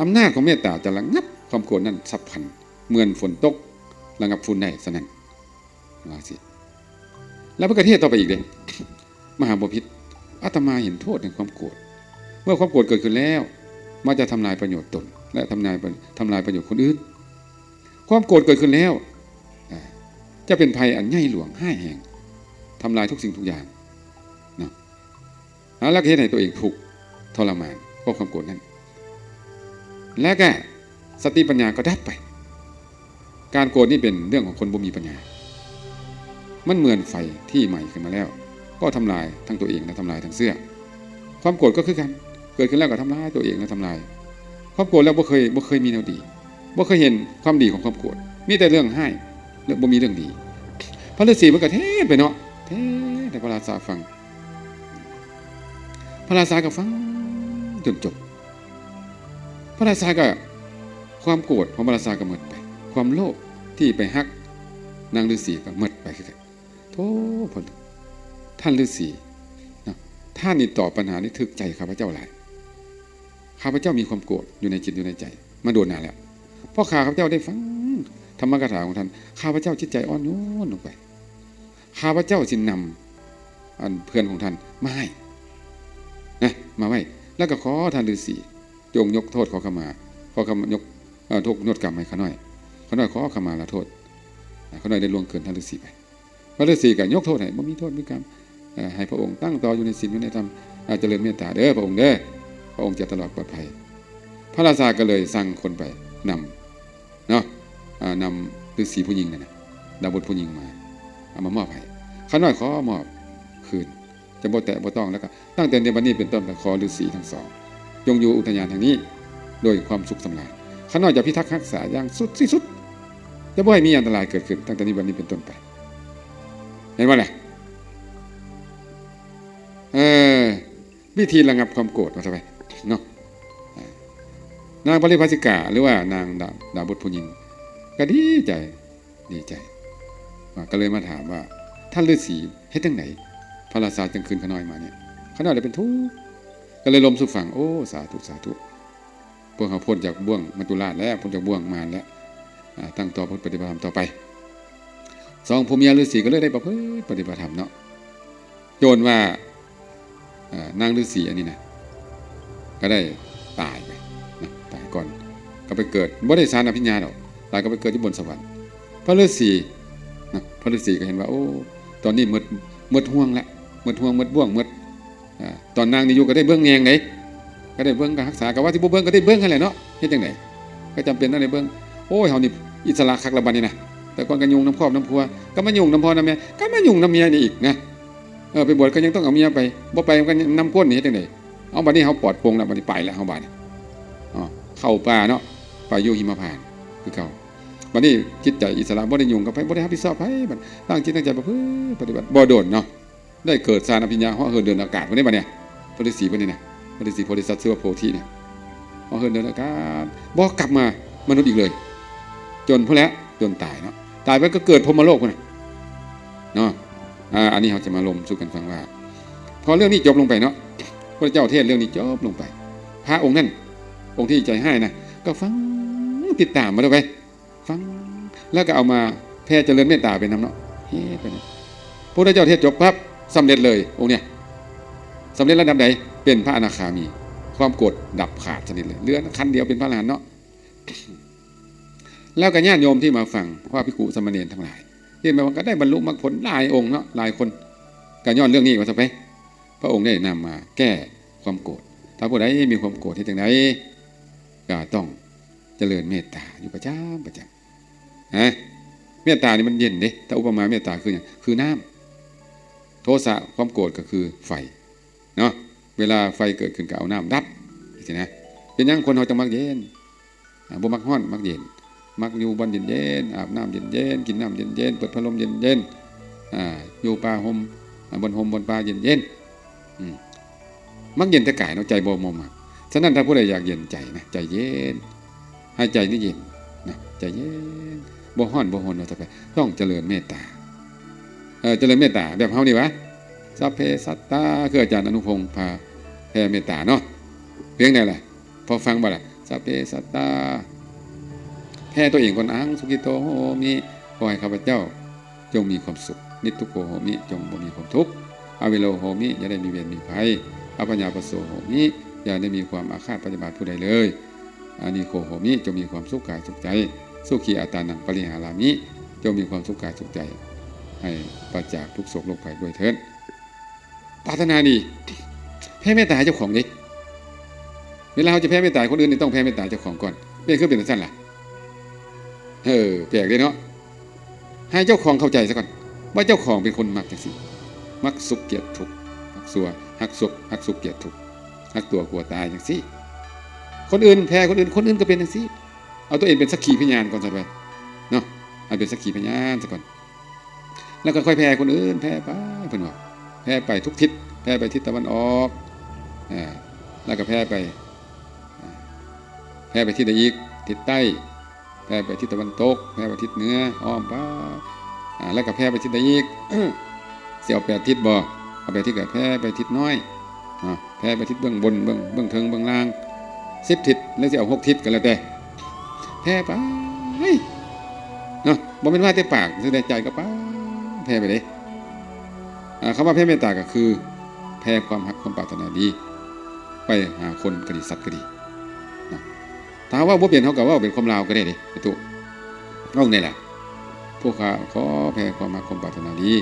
อำนาจของเมตตาจะระงับความโกรธนั้นสัพพันธ์เหมือนฝนตกระงับฝุ่นได้ฉะนั้นว่าสิแล้วพระกเทศต่อไปอีกเลยมหาบพิตรอาตมาเห็นโทษในความโกรธเมื่อความโกรธเกิดขึ้นแล้วมันจะทำลายประโยชน์ตนและทำลายประโยชน์คนอื่นความโกรธเกิดขึ้นแล้วจะเป็นภัยอันใหญ่หลวงห้าแห่งทำลายทุกสิ่งทุกอย่างนะแล้วก็เห็นให้ตัวเองถูกทรมานเพราะความโกรธนั้นแล้วก็สติปัญญาก็ดับไปการโกรธนี่เป็นเรื่องของคนบ่มีปัญญามันเหมือนไฟที่ใหม่ขึ้นมาแล้วก็ทำลายทั้งตัวเองและทำลายทั้งเสื้อความโกรธก็คือกันเกิดขึ้นแล้วก็ทำลายตัวเองและทำลายความโกรธแล้วบ่เคยมีแนวดีบ่เคยเห็นความดีของความโกรธมีแต่เรื่องให้เรื่องบ่มีเรื่องดีพระฤาษีมันก็เทศไปเนาะเทศให้พระราชาฟังพระราชาก็ฟังจนจบพระราชาก็ความโกรธของพระราชาก็หมดไปความโลภที่ไปฮักนางฤาษีก็หมดไปคือกันโธ่พลท่านฤาษีนะท่านนี่ตอบปัญหานี้ถึกใจข้าพเจ้าหลายข้าพเจ้ามีความโกรธอยู่ในจิตอยู่ในใจมาโดนนานแล้วเพราะข้าพเจ้าได้ฟังธรรมกถาของท่านข้าพเจ้าจิตใจอ่อนโยนลงไปข้าพเจ้าสินำอันเพื่อนของท่านมาให้นะมาไว้แล้วก็ขอท่านฤาษีจงยกโทษขอขมาขอขมายกโทษนวดกรรมให้ข้าน้อยขอขมาละโทษข้าน้อยได้ล่วงเกินท่านฤาษีไปพระฤาษีก็ยกโทษให้บ่มีโทษมีกรรมให้พระองค์ตั้งต่ออยู่ในศีลอยู่ในธรรมเจริญเมตตาเด้อพระองค์เด้อพระองค์จะตลอดปลอดภัยพระราชาก็เลยสั่งคนไปนำเนาะนำฤาษีผู้หญิงนะดาบทผู้หญิงมาเอามามอบให้ข้าน้อยขอมอบคืนจะบ่แตะบ่ต้องแล้วก็ตั้งแต่ในวันนี้เป็นต้นไปขอฤาษีทั้งสองจงอยู่อุทยานแห่งนี้โดยความสุขสำราญข้าน้อยจะพิทักษ์รักษาอย่างสุดที่สุดจะบ่ให้มีอันตรายเกิดขึ้นตั้งแต่นี้วันนี้เป็นต้นไปเห็นไหมล่ะวิธีระงับความโกรธว่าไปเนาะนางปริภาสิกาหรือว่านางดาบทผู้หญิงก็ดีใจก็เลยมาถามว่าท่านฤาษีเฮ็ดจังไหนพระราชาจึงคืนข้าน้อยมาเนี่ยข้าน้อยได้เป็นทุกข์ก็เลยลมสู่ฝั่งโอ้สาธุพวกเขาพ้นจากบ่วงมัจจุราชแล้วพ้นจากบ่วงมารแล้วตั้งต่อพุทธปฏิบัติธรรมต่อไป สองผัวเมียฤาษีก็เลยได้ประพฤติปฏิบัติธรรมเนาะโจนว่านางฤาษีอันนี้นะก็ได้ตายไปนะตายก่อนก็ไปเกิดบ่ได้สารอภิญญาหรอกตายก็ไปเกิดที่บนสวรรค์พระฤาษีนะพระฤาษีก็เห็นว่าโอ้ตอนนี้หมดห่วงละหมดห่วงหมดบ่วงหมดตอนนางนี่อยู่ก็ได้เบื้องแยงไหนก็ได้เบื้องการรักษากับว่าที่บ่เบื้องก็ได้เบื้องกันแหละเนาะเฮ็ดจังได๋ก็จำเป็นต้องได้เบื้องโอ้ยเฮานี่อิสระคักละบัดนี้นะแต่ก่อนก็ยุ่งน้ำครอบน้ำพัวก็มายุ่งน้ำพ่อน้ำแม่ก็มายุ่งน้ำเมียนี่อีกนะไปบวชก็ยังต้องเอาเมียไปบ่ไปก็นำก้นนี่เฮ็ดจังได๋เอาบัดนี้เฮาปลอดโปร่งแล้วบัดนี้ไปแล้วเฮาบัดนี้เข้าป่าเนาะไปอยู่หิมพานต์คือเก่าบัดนี้จิตใจอิสระบ่ได้ยุ่งกับไผบ่ได้รับผิดชอบไผบัดตั้งจิตตั้งใจประพฤติปฏิบัติบ่โดนเนาะได้เกิดฌานอภิญญาเหาะเหินเดินอากาศบัดนี้บัดเนี่ยพระฤาษีบัดนี้นะพระฤาษีโพธิสัตว์ชื่อว่าโพธิเนี่ยเหาะเหินเดินอากาศบ่กลับมามนุษย์อีกเลยจนพุ่นแล้วจนตายเนาะตายไปก็เกิดพรหมโลกพุ่นน่ะเนาะอันนี้เราจะมาลมสู่กันฟังว่าพอเรื่องนี้จบลงไปเนาะพระเจ้าเทศเรื่องนี้จบลงไปพระองค์นั้นองค์ที่ใจให้นะก็ฟังติดตามมาด้วยไปฟังแล้วก็เอามาแผ่เจริญเมตตาเป็นน้ำเนาะเฮ้ไปนะพระเจ้าเทศจบปั๊บสำเร็จเลยองค์เนี่ยสำเร็จระดับใดเป็นพระอนาคามีความโกรธดับขาดสนิทเลยเหลือขั้นเดียวเป็นพระอรหันต์เนาะแล้วก็ญาติโยมที่มาฟังว่าภิกษุสามเณรทั้งหลายที่มาก็ได้บรรลุมรรคผลหลายองค์เนาะหลายคนก็ย้อนเรื่องนี้มาซะไปพระองค์ได้นำมาแก้ความโกรธถ้าผู้ใดมีความโกรธที่ตรงไหนก็ต้องเจริญเมตตาอยู่ประจำเมตตานี่มันเย็นเด้ถ้าอุปมาเมตตาคืออย่างคือน้ำโทสะความโกรธก็คือไฟเนาะเวลาไฟเกิดขึ้นก็เอาน้ำดับสินะเป็นอย่างคนเราจะมักเย็นบ่มักร้อนมักเย็นมักอยู่บนเย็นๆอาบน้ำเย็นๆกินน้ำเย็นๆเปิดพัดลมเย็นๆอยู่ป่าห่มบนห่มบนป่าเย็นๆมักเย็นแต่กายเนาะใจบ่มากฉะนั้นถ้าผู้ใดอยากเย็นใจนะใจเย็นให้ใจนี่เย็นนะใจเย็นบ่ฮ้อนบ่หนเอาแต่ไปต้องเจริญเมตตาเจริญเมตตาแบบเฮานี่วะสัพเพสัตตาคืออาจารย์อนุพงศ์พาแผ่เมตตาเนาะเพียงใดล่ะพอฟังบ่ล่ะสัพเพสัตตาแผ่ตัวเองก่อนอังสุขิโตโหมิขอให้ข้าพเจ้าจงมีความสุขนิทุกโขโหมิจงบ่มีความทุกข์อวิโลโหมิอย่าได้มีเวรมีภัยอปัญญาปโสโหมิอย่าได้มีความอาฆาตพยาบาทผู้ใดเลยอานิโคโหมิจงมีความสุขกายสุขใจสุขีอาตานังปริหารามิจงมีความสุขกายสุขใจให้ปราศจากทุกโศกโรคภัยด้วยเถิดปรารถนาดีแผ่เมตตาเจ้าของดิเวลาเราจะแผ่เมตตาคนอื่นนี่ต้องแผ่เมตตาเจ้าของก่อนเป็นคือเป็นสั้นล่ะแปลกเลยเนาะให้เจ้าของเข้าใจซะก่อนว่าเจ้าของเป็นคนมักจังสิมักสุขเกลียดทุกข์มักสัวฮักสุขเกลียดทุกข์ฮักตัวกลัวตายจังสิคนอื่นแพ้คนอื่นก็เป็นจังสิเอาตัวเองเป็นสักขีพยานก่อนซะไปเนาะเอาเป็นสักขีพยานซะก่อนแล้วก็ค่อยแพ้คนอื่นแพ้ไปเพิ่นว่าแพ้ไปทุกทิศแพ้ไปทิศตะวันออกแล้วก็แพ้ไปทิศใดอีกทิศใต้แพ้ไปทิศตะวันตกแพ้ไปทิศเหนืออ้อมไปแล้วก็แพ้ไปทิศใดอีกเสี่ยว8ทิศบ่เอาไปทิศก็แพ้ไปทิศน้อยแพ้ไปทิศเบื้องบนเบื้องเทิงเบื้องล่าง10ทิศแล้วสิเอา6ทิศก็แล้วแต่แพ้ไปเนาะบ่แม่นว่าแต่ปากซื่อแต่ใจก็ไปแพ้ไปเด้คำว่าแผ่เมตตาก็คือแผ่ความรักความปรารถนาดีไปหาคนก็ดีสัตว์ก็ดีถ้าว่าบ่เปลี่ยนเฮาก็ว่าเป็นความลาวก็ได้เด้ไอ้ตุ๊เอานี่แหละผู้ข้าขอแผ่ความรักความปรารถนาดี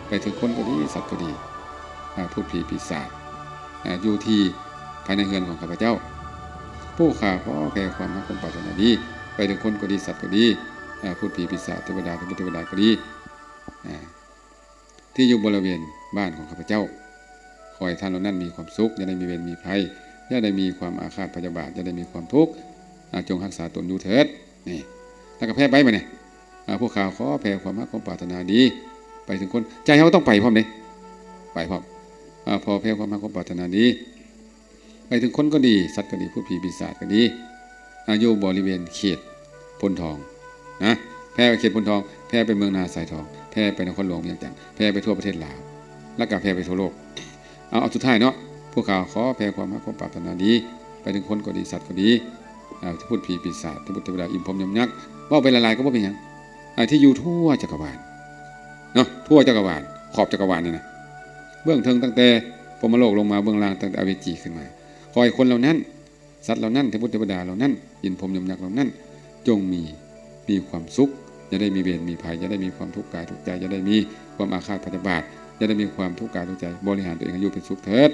ไปถึงคนก็ดีสัตว์ก็ดีพูดผีปีศาจอยู่ที่ภายในเรือนของข้าพเจ้าผู้ข้าขอแผ่ความรักความปรารถนาดีไปถึงคนก็ดีสัตว์ก็ดีพูดผีปีศาจเทวดาก็ดีที่อยู่บริเวณบ้านของข้าพเจ้าขอให้ท่านเหล่านั้นมีความสุขอย่าได้มีเวรมีภัยอย่าได้มีความอาฆาตพยาบาทอย่าได้มีความทุกข์จงรักษาตนอยู่เถิดนี่แล้วก็แผ่ไปมาเนี่ยพวกข่าวขอแผ่ความรักความปรารถนาดีไปถึงคนใจเขาต้องไปพร้อมเลยไปพร้อมพอแผ่ความรักความปรารถนาดีไปถึงคนก็ดีสัตว์ก็ดีพูดผีปีศาจก็ดีอยู่บริเวณเขตพลทองนะแผ่ไปเขตพลทองแผ่ไปเมืองนาสายทองแผ่ไปนครหลวงเวียงจันทร์แผ่ไปทั่วประเทศลาวแล้วก็แผ่ไปทั่วโลกเอาสุดท้ายเนาะพวกข่าวขอแผ่ความรักความปรารถนาดีไปถึงคนก็ดีสัตว์ก็ดีที่พูดผีปีศาจที่พูดเทวดาอิมพรหมยมยักษ์ว่าไปละลายก็ว่าเป็นยังที่อยู่ทั่วจักรวาล ทั่วจักรวาลขอบจักรวาลนี่นะเบื้องเทิงตั้งแต่พรหมโลกลงมาเบื้องล่างตั้งแต่อเวจีขึ้นมาขอให้คนเหล่านั้นสัตว์เหล่านั้นเทพบุตรเทวดาเหล่านั้นยินพรหมยมยักษ์เหล่านั้นจงมีความสุขจะได้มีเวรมีภัยจะได้มีความทุกข์กายทุกข์ใจจะได้มีความอาฆาตพยาบาทจะได้มีความทุกข์กายทุกข์ใจบริหารตัวเองให้อยู่เป็นสุขเถิด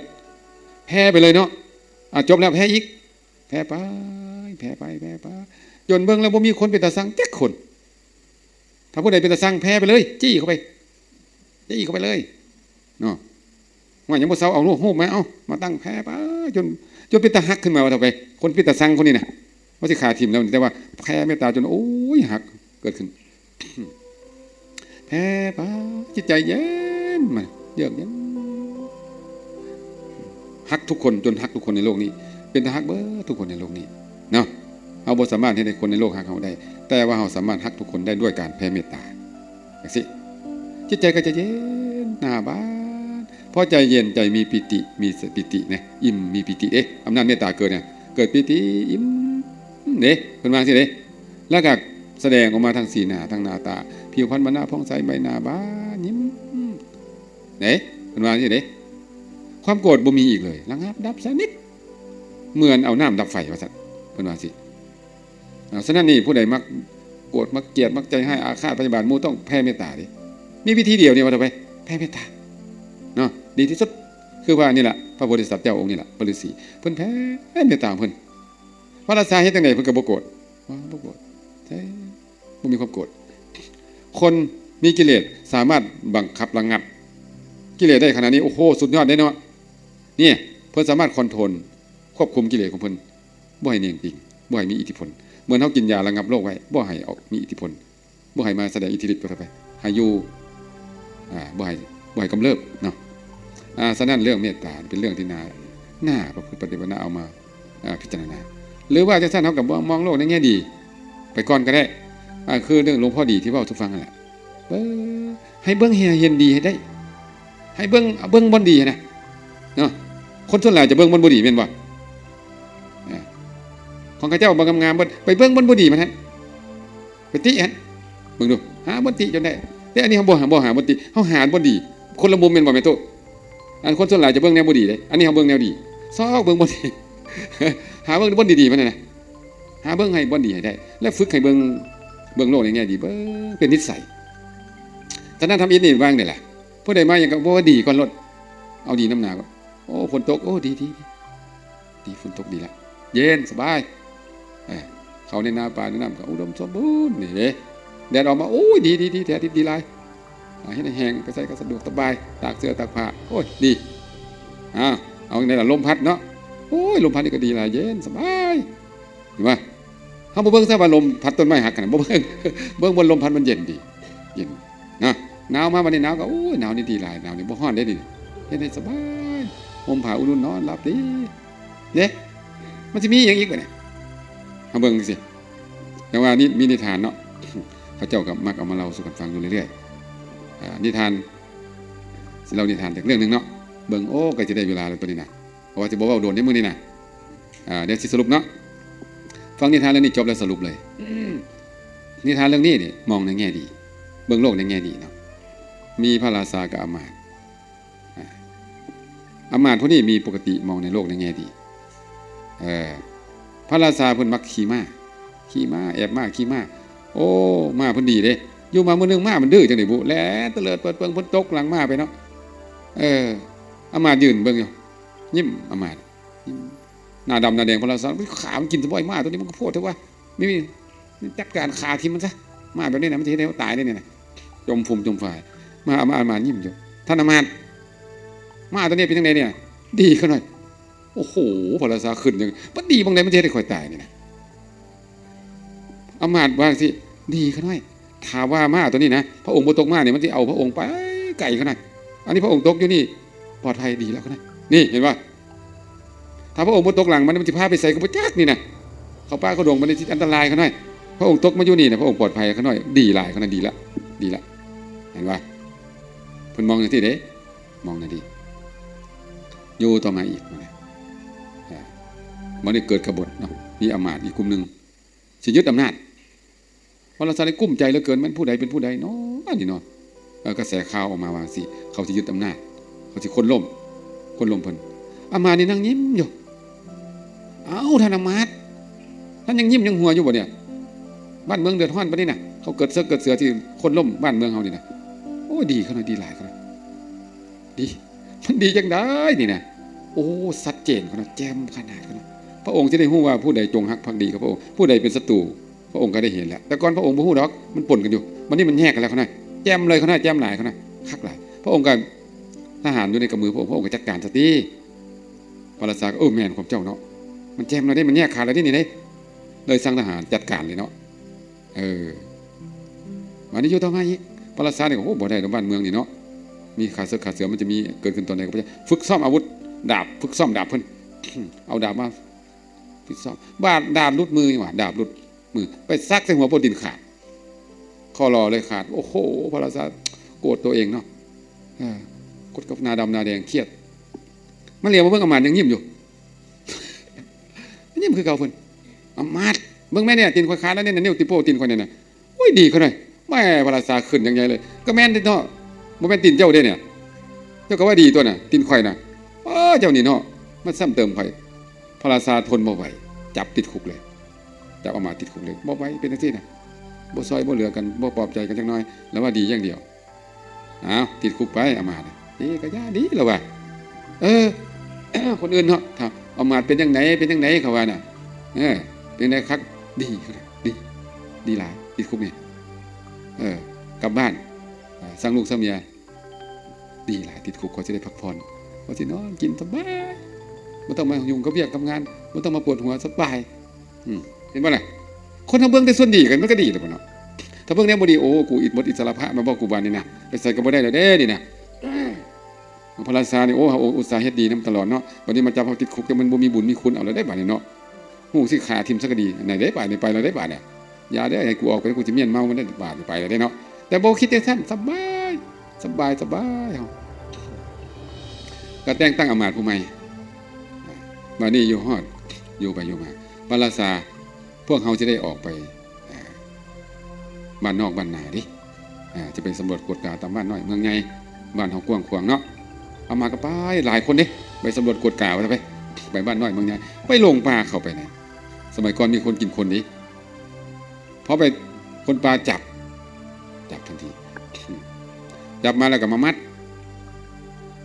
แพ้ไปเลยเนาะจบแล้วแพ้อีกแพ้ไปจนเบิ่งแล้วบ่มีคนเป็นตาสั่งจักคนถ้าผู้ใดเป็นตาสั่งแพ้ไปเลยจี้เข้าไปเลยเนาะว่ายังบ่เซาเอาลูกฮู้มาเอามาตั้งแพ้ไปจนเป็นตาหักขึ้นมาว่าเท่าไปคนเป็นตาสั่งคนนี้น่ะว่าสิขาทิ่มแล้วแต่ว่าแพ้เมตตาจนโอ้ยหักเกิดขึ้นแพ้ไปจิตใจเย็นมาเยือกเย็นหักทุกคนจนหักทุกคนในโลกนี้เป็นตาหักเบ้อทุกคนในโลกนี้เนาะเอาบ่สามารถให้คนในโลกหักเขาได้แต่ว่าเราสามารถหักทุกคนได้ด้วยการแผ่เมตตาอย่างสิจิตใจก็จะเย็นหน้าบ้านพอใจเย็นใจมีปิติมีปิตินะอิ่มมีปิติอำนาจเมตตาเกิดเนี่ยเกิดปิติอิ่มเด้เพิ่นว่าสิเด้แล้วก็แสดงออกมาทางสีหน้าทางหน้าตาผิวพรรณบรรณาผ่องใสใบหน้าบ้านยิ้มเด้เพิ่นว่าสิเด้ความโกรธบ่มีอีกเลยระงับดับสนิทเหมือนเอาน้ำดับไฟว่าซั่นเพิ่นว่าสิฉะนั้นนี่ผู้ใดมักโกรธมักเกลียดมักใจให้อาฆาตพยาบาทหมู่ต้องแผ่เมตตาดิมีวิธีเดียวนี่ว่าไปแผ่เมตตาเนาะดีที่สุดคือว่านี่แหละพระโพธิสัตว์เจ้าองค์นี่แหละพระฤาษีเพิ่นแผ่เมตตาเพิ่นพระราชาเฮ็ดจังได๋เพิ่นก็บ่โกรธบ่โกรธใช่บ่มีความโกรธคนมีกิเลสสามารถบังคับระงับกิเลสได้ขนาดนี้โอ้โหสุดยอดได้เนาะนี่เพิ่นสามารถคอนโทรลควบคุมกิเลสของเพิ่นบ่ให้เนียงติ่งบ่ให้มีอิทธิพลเหมือนเขากินยาระงับโรคไว้บ่ให้ออกมีอิทธิพลบ่ให้มาแสดงอิทธิฤทธิ์ไปให้อยู่บ่ให้กำเริบเนาะฉะนั้นเรื่องเมตตาเป็นเรื่องที่น่าประพฤติปฏิบัติเอามาพิจารณาหรือว่าจะท่านเขากับมองโลกในแง่ดีไปก่อนก็ได้คือเรื่องหลวงพ่อดีที่เว้าทุกฟังนั่นแหละให้เบิ่งเห็นดีให้ได้ให้เบิ่งบ่ดีนะเนาะคนส่วนใหญ่จะเบิ่งบ่ดีแม่นบ่ของข้าเจ้าบางงามๆไปเบิ่งบนบ่ดีมันฮะไปติฮะเบิ่งดูหาบ่ติจนได้แต่อันนี้เฮาบ่หาบ่ติเฮาหาบ่ดีคนละมุมแม่นบ่แม่ตุอันคนส่วนหลายจะเบิ่งแนวบ่ดีเด้อันนี้เฮาเบิ่งแนวดีซอกเบิ่งบ่ดีหาเบิ่งบ่ดีๆมันน่ะหาเบิ่งให้บ่ดีให้ได้แล้วฝึกให้เบิ่งโลกในแง่ดีเบิ่งเป็นนิสัยฉะนั้นทำอินนี่วางนี่แหละผู้ใดมาอย่างก็บ่ดีก่อนลดเอาดีน้ำหนาก็โอ้ฝนตกโอ้ดีฝนตกดีละเย็นสบายเขาในนาป่าในน้ำก็อุดมสมบูรณ์นี่เลยแดดออกมาโอ้ยดีแท้ดีไรให้แห้งไปใส่ก็สะดวกสบายตากเสื้อตากผ้าโอ้ยดีเอาในลมพัดเนาะโอ้ยลมพัดนี่ก็ดีละเย็นสบายเห็นไหมเขาเบิ้งซะว่าลมพัดต้นไม้หักกันเบิ้งบนลมพัดมันเย็นดีเย็นนะหนาวมาวันนี้หนาวก็โอ้ยหนาวนี่ดีไรหนาวนี่บ่ฮ้อนได้ดีเย็นได้สบายห่มผ้าอุ่นนอนหลับดีเด้มันจะมีอย่างอีกเนี่ยเอาเบิ่งสิแต่ว่านี่มีนิทานเนาะพระเจ้ากับมักเอามาเล่าสู่กันฟังอยู่เรื่อยๆนิทานสิเรานิทานจากเรื่องนึงเนาะเบิ่งโอ้ก็จะได้เวลาเลยตัวนี้นะเพราะว่าจะบอกว่าโดนในมื้อนี้นะเดี๋ยวสิสรุปเนาะฟังนิทานเรื่องนี้จบแล้วสรุปเลยนิทานเรื่องนี้เนี่ยมองในแง่ดีเบิ่งโลกในแง่ดีเนาะมีพระราชากับอมาตย์พวกนี้มีปกติมองในโลกในแง่ดีพระราชาเพิ่นมักขี่ม้าแอบม้าขี่ม้าโอ้ม้าเพิ่นดีเด้อยู่มามื้อนึงม้ามันดื้อจังได๋บุแลเตลิดเปิดเปิงเพิ่นตกหลังม้าไปเนาะอำมาตย์ยืนเบิ่งอยู่ยิ้มอำมาตย์หน้าดำหน้าแดงพระราชาขามันกินสบอยม้าตัวนี้มันก็โพดเถอะว่ามีจัดการขาทิ่มมันซะม้าแบบนี้น่ะมันสิเฮ็ดให้เขาตายได้นี่น่ะจมฟุ่มจมฝ่ายมาอำมาตย์ยิ้มอยู่ท่านอำมาตย์ม้าตัวนี้เป็นจังได๋เนี่ยดีขึ้นหน่อยโอ้โหพระราชาขึ้นยังมันดีบางไหนมันจะได้ค่อยตายนี่นะอำมาตย์ว่าสิดีขึ้นหน่อยถามว่าม้าตัวนี้นะพระองค์บ่ตกม้าเนี่ยมันจะเอาพระองค์ไปไกลขึ้นหน่อยอันนี้พระองค์ตกอยู่นี่ปลอดภัยดีแล้วขึ้นหน่อยนี่เห็นป่ะถ้าพระองค์บ่ตกหลังมันจะพาไปใส่กับพระจักนี่นะเขาป้าเขาดงมันจะอันตรายขึ้นหน่อยพระองค์ตกมาอยู่นี่นะพระองค์ปลอดภัยขึ้นหน่อยดีหลายขึ้นหน่อยดีละเห็นป่ะเพิ่นมองอย่างที่เด้มองน่ะดีอยู่ต่อมาอีกมันได้เกิดกบฏเนาะมีอำมาตย์อีกกลุ่มหนึ่งสิยึดอำนาจพระราชาได้กุ้มใจเหลือเกินมันผู้ใดเป็นผู้ใดเนาะนี่เนาะ กระแสข่าวออกมาวางสิเขาจะยึดอำนาจเขาจะคนล่มเพิ่นอามานี่นั่งยิ้มอยู่เอ้าท่านอามาตย์ท่านยังยิ้มยังหัวอยู่บ่เนี่ยบ้านเมืองเดือดร้อนปะนี่น่ะเขาเกิดเสือที่คนล่มบ้านเมืองเฮานี่นะโอ้ดีขนาดดีหลายขนาดดีมันดีจังได้นี่นะโอ้ชัดเจนขนาดแจ่มขนาดนั้นพระองค์จะได้รู้ว่าผู้ใดจงรักภักดีกับพระองค์ผู้ใดเป็นศัตรูพระองค์ก็ได้เห็นแล้วแต่ก่อนพระองค์บ่ฮู้ดอกมันปนกันอยู่วันนี้มันแยกกันแล้วขนาดแจ่มเลยขนาดแจ่มหลายขนาดคักหลายพระองค์ก็ทหารอยู่ในกำมือพระองค์ก็จัดการซะติพระราชาก็แม่นของเจ้าเนาะมันแจ่มแล้วได้มันแยกขาดแล้วนี่เลยสั่งทหารจัดการเลยเนาะวันนี้อยู่ต่อมาอีกพระราชาเนี่ยโอ้บ่ได้ดอกบ้านเมืองนี่เนาะมีขาเสือมันจะมีเกิดขึ้นตอนไหนก็บ่ได้ฝึกซ้อมอาวุธดาบฝึกซ้อมดาบเพิ่น เอาดาบมาฝึกซ้อมดาบรุดมือนี่หว่าดาบรุดมือไปซักใส่หัวโปรดินขาดคอรอเลยขาดโอ้โหพระราชาโกรธตัวเองเนาะกดกับนาดำนาแดงเครียดมันเรียกว่าเบิ่งอำมาตย์ยังยิ้มอยู่ ยิ้มคือเก่าเพิ่นอำมาตย์เบิ่งแม่เนี่ยตีนควายขาดแล้วเนี่ยนิ้วติโป้ตีนควายเนี่ยนะโอ้ยดีเขาหน่อยแม่พระราชาขึ้นอย่างใหญ่เลยก็แม่นเนาะบ่แม่นตีนเจ้าเด้เนี่ยเจ้าก็ว่าดีตัวน่ะตีนควายน่ะเจ้านี่เนาะมันซ้ำเติมข่อยพระราชาทนบ่ไหวจับติดคุกเลยจับอำมาตย์ติดคุกเลยบ่ไหวเป็นจังซี่น่ะบ่ซอยบ่เหลือกันบ่ปลอบใจกันจักหน่อยแล้วว่าดีอย่างเดียวอ้าวติดคุกไปอำมาตย์ดีก็ย่าดีแล้วว่าคนอื่นเนาะถ้าอำมาตย์เป็นจังไหนเขาว่าน่ะเป็นไงคักดีหลายติดคุกนี่กลับบ้านสร้างลูกสร้างเมียดีหลายติดคุกเขาจะได้พักผ่อนเขาจะนอนกินสบายไม่ต้องมายุ่งกับเวียกกับงานไม่ต้องมาปวดหัวสบายเห็นป่ะล่ะคนทำเบื้องได้ส่วนดีกันมันก็ดีเลยป่ะเนาะถ้าเบื้องนี้บ่ดีโอ้กูอิดหมดอิสระภะมาบอกกูบานนี่นะไปใส่ก็บ่ได้แล้วเด้นี่นะพระราชานี่โอ้อุตสาห์เฮ็ดดีนำตลอดเนาะวันนี้มาจับเขาติดคุกแต่มันบ่มีบุญมีคุณเอาแล้วได้บาดนี่เนาะหูสิขาทิ่มสักก็ดีไหนได้บาดนี่ไปแล้วได้บาดเนี่ยอย่าได้ให้กูออกไปกูจะเมียนเมามันได้บาดไปแล้วได้เนาะแต่บ่คิดแต่ท่านสบายก็แต่งตั้งอำมาตย์ผู้ใหม่มานี่อยู่ฮอดอยู่ไปอยู่มาพระราชาพวกเขาจะได้ออกไปบ้านนอกบ้านนาดิจะไปสำรวจกวดกาตามบ้านน้อยเมืองไงบ้านเฮากว้างขวางเนาะเอามาก็ไปหลายคนดิไปสำรวจกวดกาไปบ้านน้อยเมืองไงไปลงป่าเข้าไปไหนสมัยก่อนมีคนกินคนดิพอไปคนป่าจับทันทีจับมาแล้วก็มามัด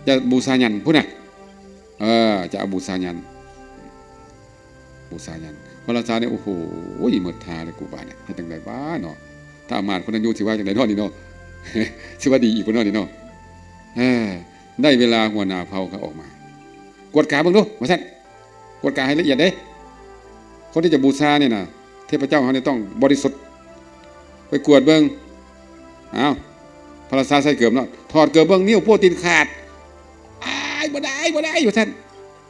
จะบูชายันพูดน่ะจะเอาบูชายันพระราชาเนี่ยโอ้โหหมดทาเลยกูบ้านเนี่ยให้จังไดบ้าเนาะถ้าอามาตย์คนนั้นอยู่สิว่าจังไดเนาะนี่เนาะสิว่าดีอีกคนเนาะนี่เนาะได้เวลาหัวหน้าเผ่าเขาออกมากวดกาเบิ่งดูว่าซั่นกวดกาให้ละเอียดเด้คนที่จะบูชาเนี่ยน่ะเทพเจ้าเขาเนี่ยต้องบริสุทธิ์ไปกวดเบิ่งพระราชาใส่เกือบเนาะถอดเกือบเบิ่งนิ้วโป้ตีนขาดบ่ได้อยู่ท่าน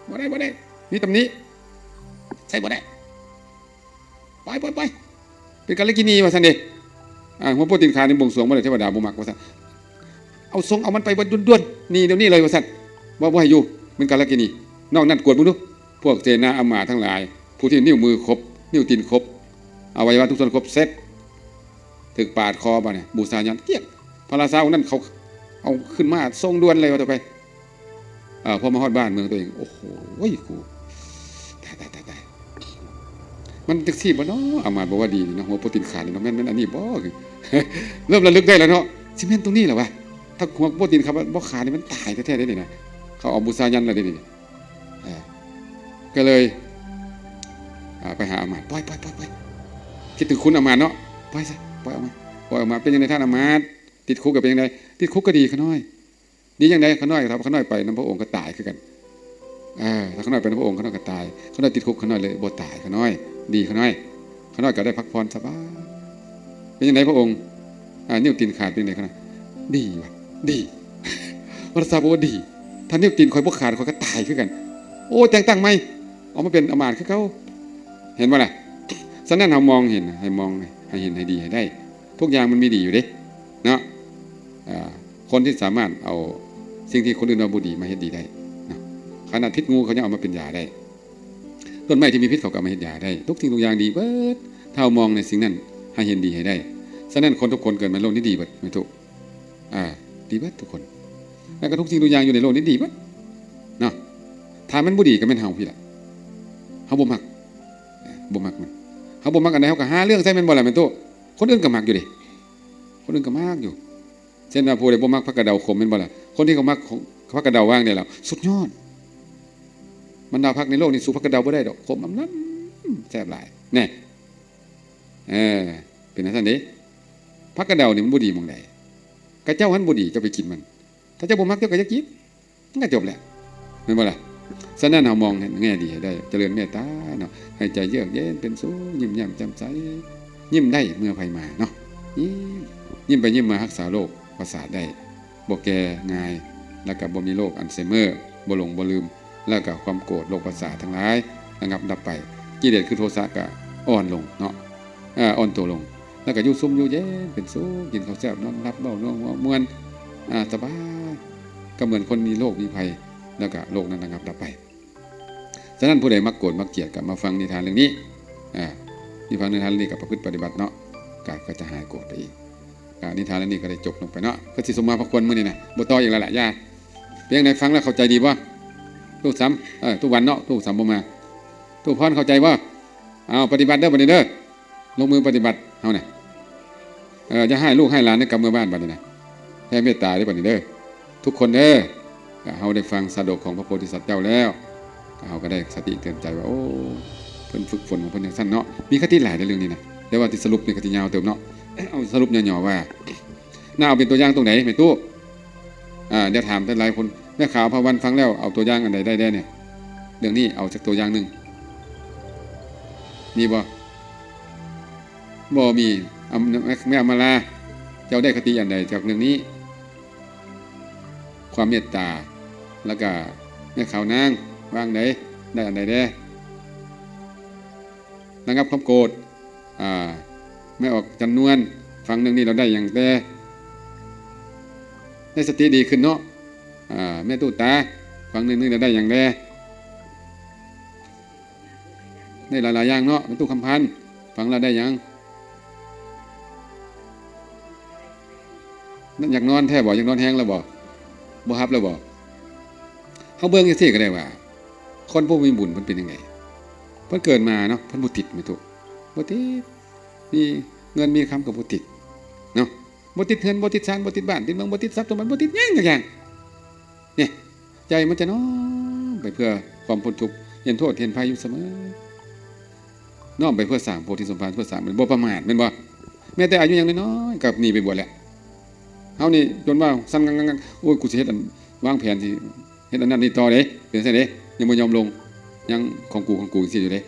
บ่ได้นี่ตำนี้ใส่บ่ได้ไปเป็นกาลกินีว่าท่านเด้หัวโป้ตีนขาดนี่บ่งสรวงบ่ได้เทวดาบ่มักว่าท่านเอามันไปบ่ด่วนๆนี่เดี๋ยวนี้เลยว่าท่านบ่ให้อยู่เป็นกาลกินีนอกนั้นกวดมึงดูพวกเสนาอำมาตย์ทั้งหลายผู้ที่นิ้วมือครบนิ้วตีนครบอวัยวะทุกส่วนครบเสร็จถึกปาดคอบ่เนี่ยบูชายันเกี้ยพระราชาองค์นั้นเขาเอาขึ้นมาทรงด่วนเลยว่าต่อไปพอมาฮอดบ้านเมืองตัวเองโอ้โหกูตายมันจักซี่บ่เนาะอามาตย์บอกว่าดีเนาะหัวโปรตีนขาดเนาะแม่นอันนี้บ่เริ่มระลึกได้แล้วเนาะสิแม่นตรงนี้แหละวะถ้าหัวโปรตีนขาดบ่ขาดนี่มันตายแท้ๆได้นี่นะเขาเอาบูชายันแล้วได้นี่ก็เลยไปหาอามาตย์ปล่อยคิดถึงคุณอามาตย์เนาะปล่อยออกมาเป็นยังไงท่านอามาตย์ติดคุกก็เป็นยังไงติดคุกก็ดีขน้อยดียังไงขน้อยครับขน้อยไปน้ำพระองค์ก็ตายคือกันถ้าขน้อยไปน้ำพระองค์ขน้อยก็ตายขน้อยติดคุกขน้อยเลยบ่ตายขน้อยดีขน้อยก็ได้พักผ่อนสบายเป็นยังไงพระองค์นิ้วตีนขาดเป็นยังไงขน้อยดีว่ะดีพระราชาบอกว่าดีท่านนิ้วตีนคอยบ่ขาดคอยก็ตายคือกันโอ้แต่งตั้งไหมเอามาเป็นอามาตย์คือเขาเห็นป่ะล่ะฉะนั้นเรามองเห็นให้มองให้เห็นให้ดีให้ได้ทุกอย่างมันมีดีอยู่ดิเนาะคนที่สามารถเอาสิ่งที่คนอื่นเอาบุดีมาเฮ็ดดีได้นะขนาดพิษงูเขายังเอามาเป็นยาได้ต้นไม้ที่มีพิษเขาก็เอามาเฮ็ดยาได้ทุกสิ่งทุกอย่างดีเบิดถ้าเรามองในสิ่งนั้นให้เห็นดีให้ได้ฉะนั้นคนทุกคนเกิดมาโลกนี้ดีเบิดไม่ถูก ดีเบิดทุกคนแล้วก็ทุกสิ่งทุกอย่างอยู่ในโลกนี้ดีเบิดเนาะถ้ามันบ่ดีก็แม่นเฮาพี่ล่ะเฮาบ่มักมันเฮาบ่มักอันใดเฮาก็หาเรื่องใส่แม่นบ่ล่ะแม่นตู้คนอื่นก็มักอยู่ดิคนอื่นก็มักอยู่เช่นว่าผู้ใดบ่มักผักกระเดาขมแม่นบ่ล่ะคนที่เขามักผักกระเดาว่างได้แล้วสุดยอดบรรดาผักในโลกนี้สู้ผักกระเดาบ่ได้ดอกขมอำล้ำแซ่บหลายแน่เป็นจังซั่นเด้ผักกระเดานี่มันบ่ดีหม่องใดกะเจ้าหันบ่ดีเจ้าไปกินมันถ้าเจ้าบ่มักเจ้าก็อย่ากินมันก็จบแล้วแม่นบ่ล่ะฉะนั้นเฮามองแง่ดีให้ได้เจริญเมตตาเนาะให้ใจเยือกเย็นเป็นสุขยิ้มแย้มแจ่มใสยิ้มได้เมื่อภัยมาเนาะยิ้มไปยิ้มมารักษาโรคประสาทได้บ่แก่ง่ายแล้วก็บ่มีโรคอัลไซเมอร์บ่หลงบ่ลืมแล้วก็ความโกรธโรคประสาททั้งหลายระงับดับไปกิเลสคือโทสะก็อ่อนลงเนาะอ่อนตัวลงแล้วก็อยู่ซุ่มอยู่เย็นเป็นสุขกินข้าวแซ่บนอนหลับเบาม่วนสบายก็เหมือนคนมีโรคมีภัยแล้วก็โรคนั้นระงับดับไปฉะนั้นผู้ใดมักโกรธมักเกลียดก็มาฟังนิทานเรื่องนี้นิทานเรื่องนี้กับประพฤติปฏิบัติเนาะก็จะหายโกรธไปอีกนิทานเรื่องนี้ก็ได้จบลงไปเนาะก็สิสมมาพระควรมื้อนี้นะบ่ต่ออีกแล้วล่ะย่าเพียงใดฟังแล้วเข้าใจดีบ่ตู้ซ้ำตู้วันเนาะตู้ซ้ำบ่มาตู้พรเข้าใจบ่เอาปฏิบัติเด้อบัดนี้เด้อลงมือปฏิบัติเฮาน่ะจะให้ลูกให้หลานในกลับเมื่อบ้านบัดนี้นะแผ่เมตตาเด้อบัดนี้เด้อทุกคนเด้อเฮาได้ฟังสาดกของพระโพธิสัตว์เจ้าแล้วเฮาก็ได้สติเตือนใจว่าโอ้เพิ่นฝึกฝนของเพิ่นจังซั่นเนาะมีคติหลายในเรื่องนี้นะแต่ว่าที่สรุปนี่คติยาวเติมเนาะเอาสรุปย่อๆว่าน่าเอาเป็นตัวอย่างตรงไหนแม่ตู้เดี๋ยวถามท่านหลายคนแม่ขาวพระวันฟังแล้วเอาตัวอย่างอันใดได้เนี่ยเรื่องนี้เอาจากตัวอย่างนึงมีบ่มีแม่อำมาลาเจ้าได้คติอันใดจากเรื่องนี้ความเมตตาแล้วก็แม่ขาวนางวางไหนได้อันใดได้ระงับความโกรธไม่ออกจำนวนฟังเรื่องนี้เราได้อย่างได้สติดีขึ้นเนาะแม่ตู้ตาฟังเรื่องนี้เราได้อย่างได้หลายๆอย่างเนาะแม่ตู้คำพันธ์ฟังเราได้อย่างอยากนอนแท้บ่อยากนอนแห้งแล้วบ่ฮับแล้วบ่เฮาเบิ่งจังซี่ก็ได้ว่าคนผู้มีบุญเพิ่นเป็นยังไงเพิ่นเกิดมาเนาะเพิ่นบ่ติดแม่ตู้บ่ติดมีเงินมีคำก็บ่ติดเนาะบ่ติดเงินบ่ติดชานบ่ติดบ้านติดเมืองบ่ติดทรัพย์สมบัติบ่ติดหยังอย่างเนี่ยใจมันจะน้อมไปเพื่อความพ้นทุกข์เห็นโทษเห็นภัยอยู่เสมอน้อมไปเพื่อสร้างโพธิสมภารเพื่อสร้างบ่ประมาทแม่นบ่แม้แต่อายุยังน้อยๆก็หนีไปบวชแล้วเฮานี่จนว่าสั่นงังโอ้ยกูสิเฮ็ดอันวางแผนสิเฮ็ดอันนั้นนี่ต่อเด้เป็นซั่นเด้ยังบ่ยอมลงยังของกูสิอยู่เด้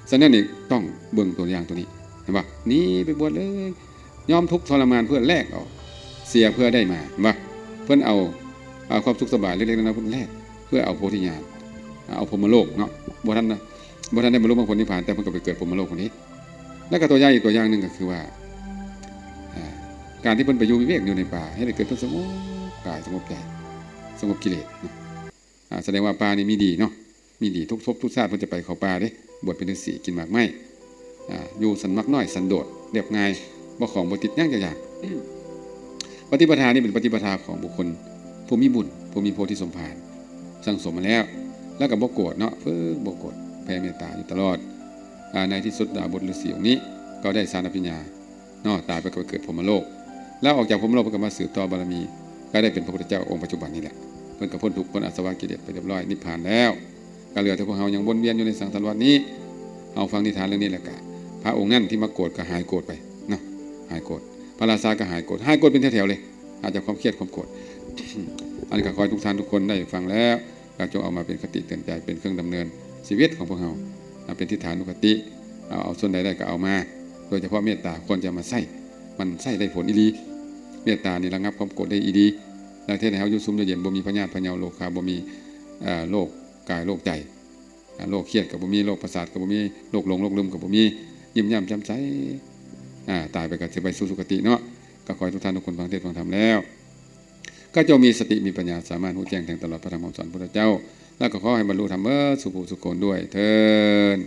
ฉะนั้นนี่ต้องเบิ่งตัวอย่างตัวนี้เห็นบ่หนีไปบวชเลยยอมทุกข์ทรมานเพื่อแลกเอาเสียเพื่อได้มาเห็นบ่เพิ่นเอาความสุขสบายเล็กๆน้อยๆเพิ่นแลกเพื่อเอาโพธิญาณเอาพรหมโลกเนาะบ่ทันได้บรรลุมรรคผลนิพพานแต่เพิ่นก็ไปเกิดพรหมโลกคนนี้แล้วก็ตัวอย่างอีกตัวอย่างนึงก็คือว่าการที่เพิ่นไปอยู่วิเวกอยู่ในป่าให้ได้เกิดความสงบกายสงบใจสงบกิเลสแสดงว่าป่านี่มีดีเนาะมีดีทุกภพทุกชาติเพิ่นจะไปเข้าป่าเด้บวชเป็นฤาษีกินหมากไม้อยู่สันมักน้อยสันโดษเรียบง่ายบ่ของบ่ติดหยังจักอย่างปฏิปทานี่เป็นปฏิปทาของบุคคลผู้มีบุญผู้มีโพธิสมภารสั่งสมมาแล้วก็บ่โกรธเนาะบ่โกรธแผ่เมตตาอยู่ตลอดในที่สุดดาบทฤาษีองค์นี้ก็ได้ฌานปัญญาเนาะตายไปก็เกิดพรหมโลกแล้วออกจากพรหมโลกเพิ่นก็มาสืบต่อบารมีก็ได้เป็นพระพุทธเจ้าองค์ปัจจุบันนี้แหละเพิ่นก็พ้นทุกข์พ้นอาสวะกิเลสไปเรียบร้อยนิพพานแล้วก็เหลือแต่พวกเฮายังวนเวียนอยู่ในสังสารวัฏนี้เอาฟังนิทานเรื่องนี้แหละก็พระองค์นั้นที่มาโกรธก็หายโกรธไปเนาะหายโกรธพระราชาก็หายโกรธเป็นแถวๆเลยอาจจะความเครียดความโกรธ อันนี้ก็ขอให้ทุกท่านทุกคนได้ฟังแล้วก็จงเอามาเป็นคติเตือนใจเป็นเครื่องดำเนินชีวิตของพวกเราเป็นทิฏฐานุคติเอาส่วนใดได้ก็เอามาโดยเฉพาะเมตตาควรจะมาใส่มันใส่ได้ผลอีหลีเมตตานี่ระงับความโกรธได้อีดีแล้วเทศให้เฮาอยู่ซุ่มอยู่เย็นบ่มีพยาธิพยาโรคาบ่มีโรคกายโรคใจโรคเครียดก็บ่มีโรคประสาทก็บ่มีโรคหลงโรคลืมก็บ่มียิ้มแย้มแจ่มใสตายไปก็จะไปสู่สุคติเนาะก็ขอให้ทุกท่านทุกคนฟังเทศน์ฟังธรรมแล้วก็จะมีสติมีปัญญาสามารถรู้แจ้งแทงตลอดพระธรรมคำสอนพระพุทธเจ้าแล้วก็ขอให้บรรลุธรรมสุขสุขโกนด้วยเถิด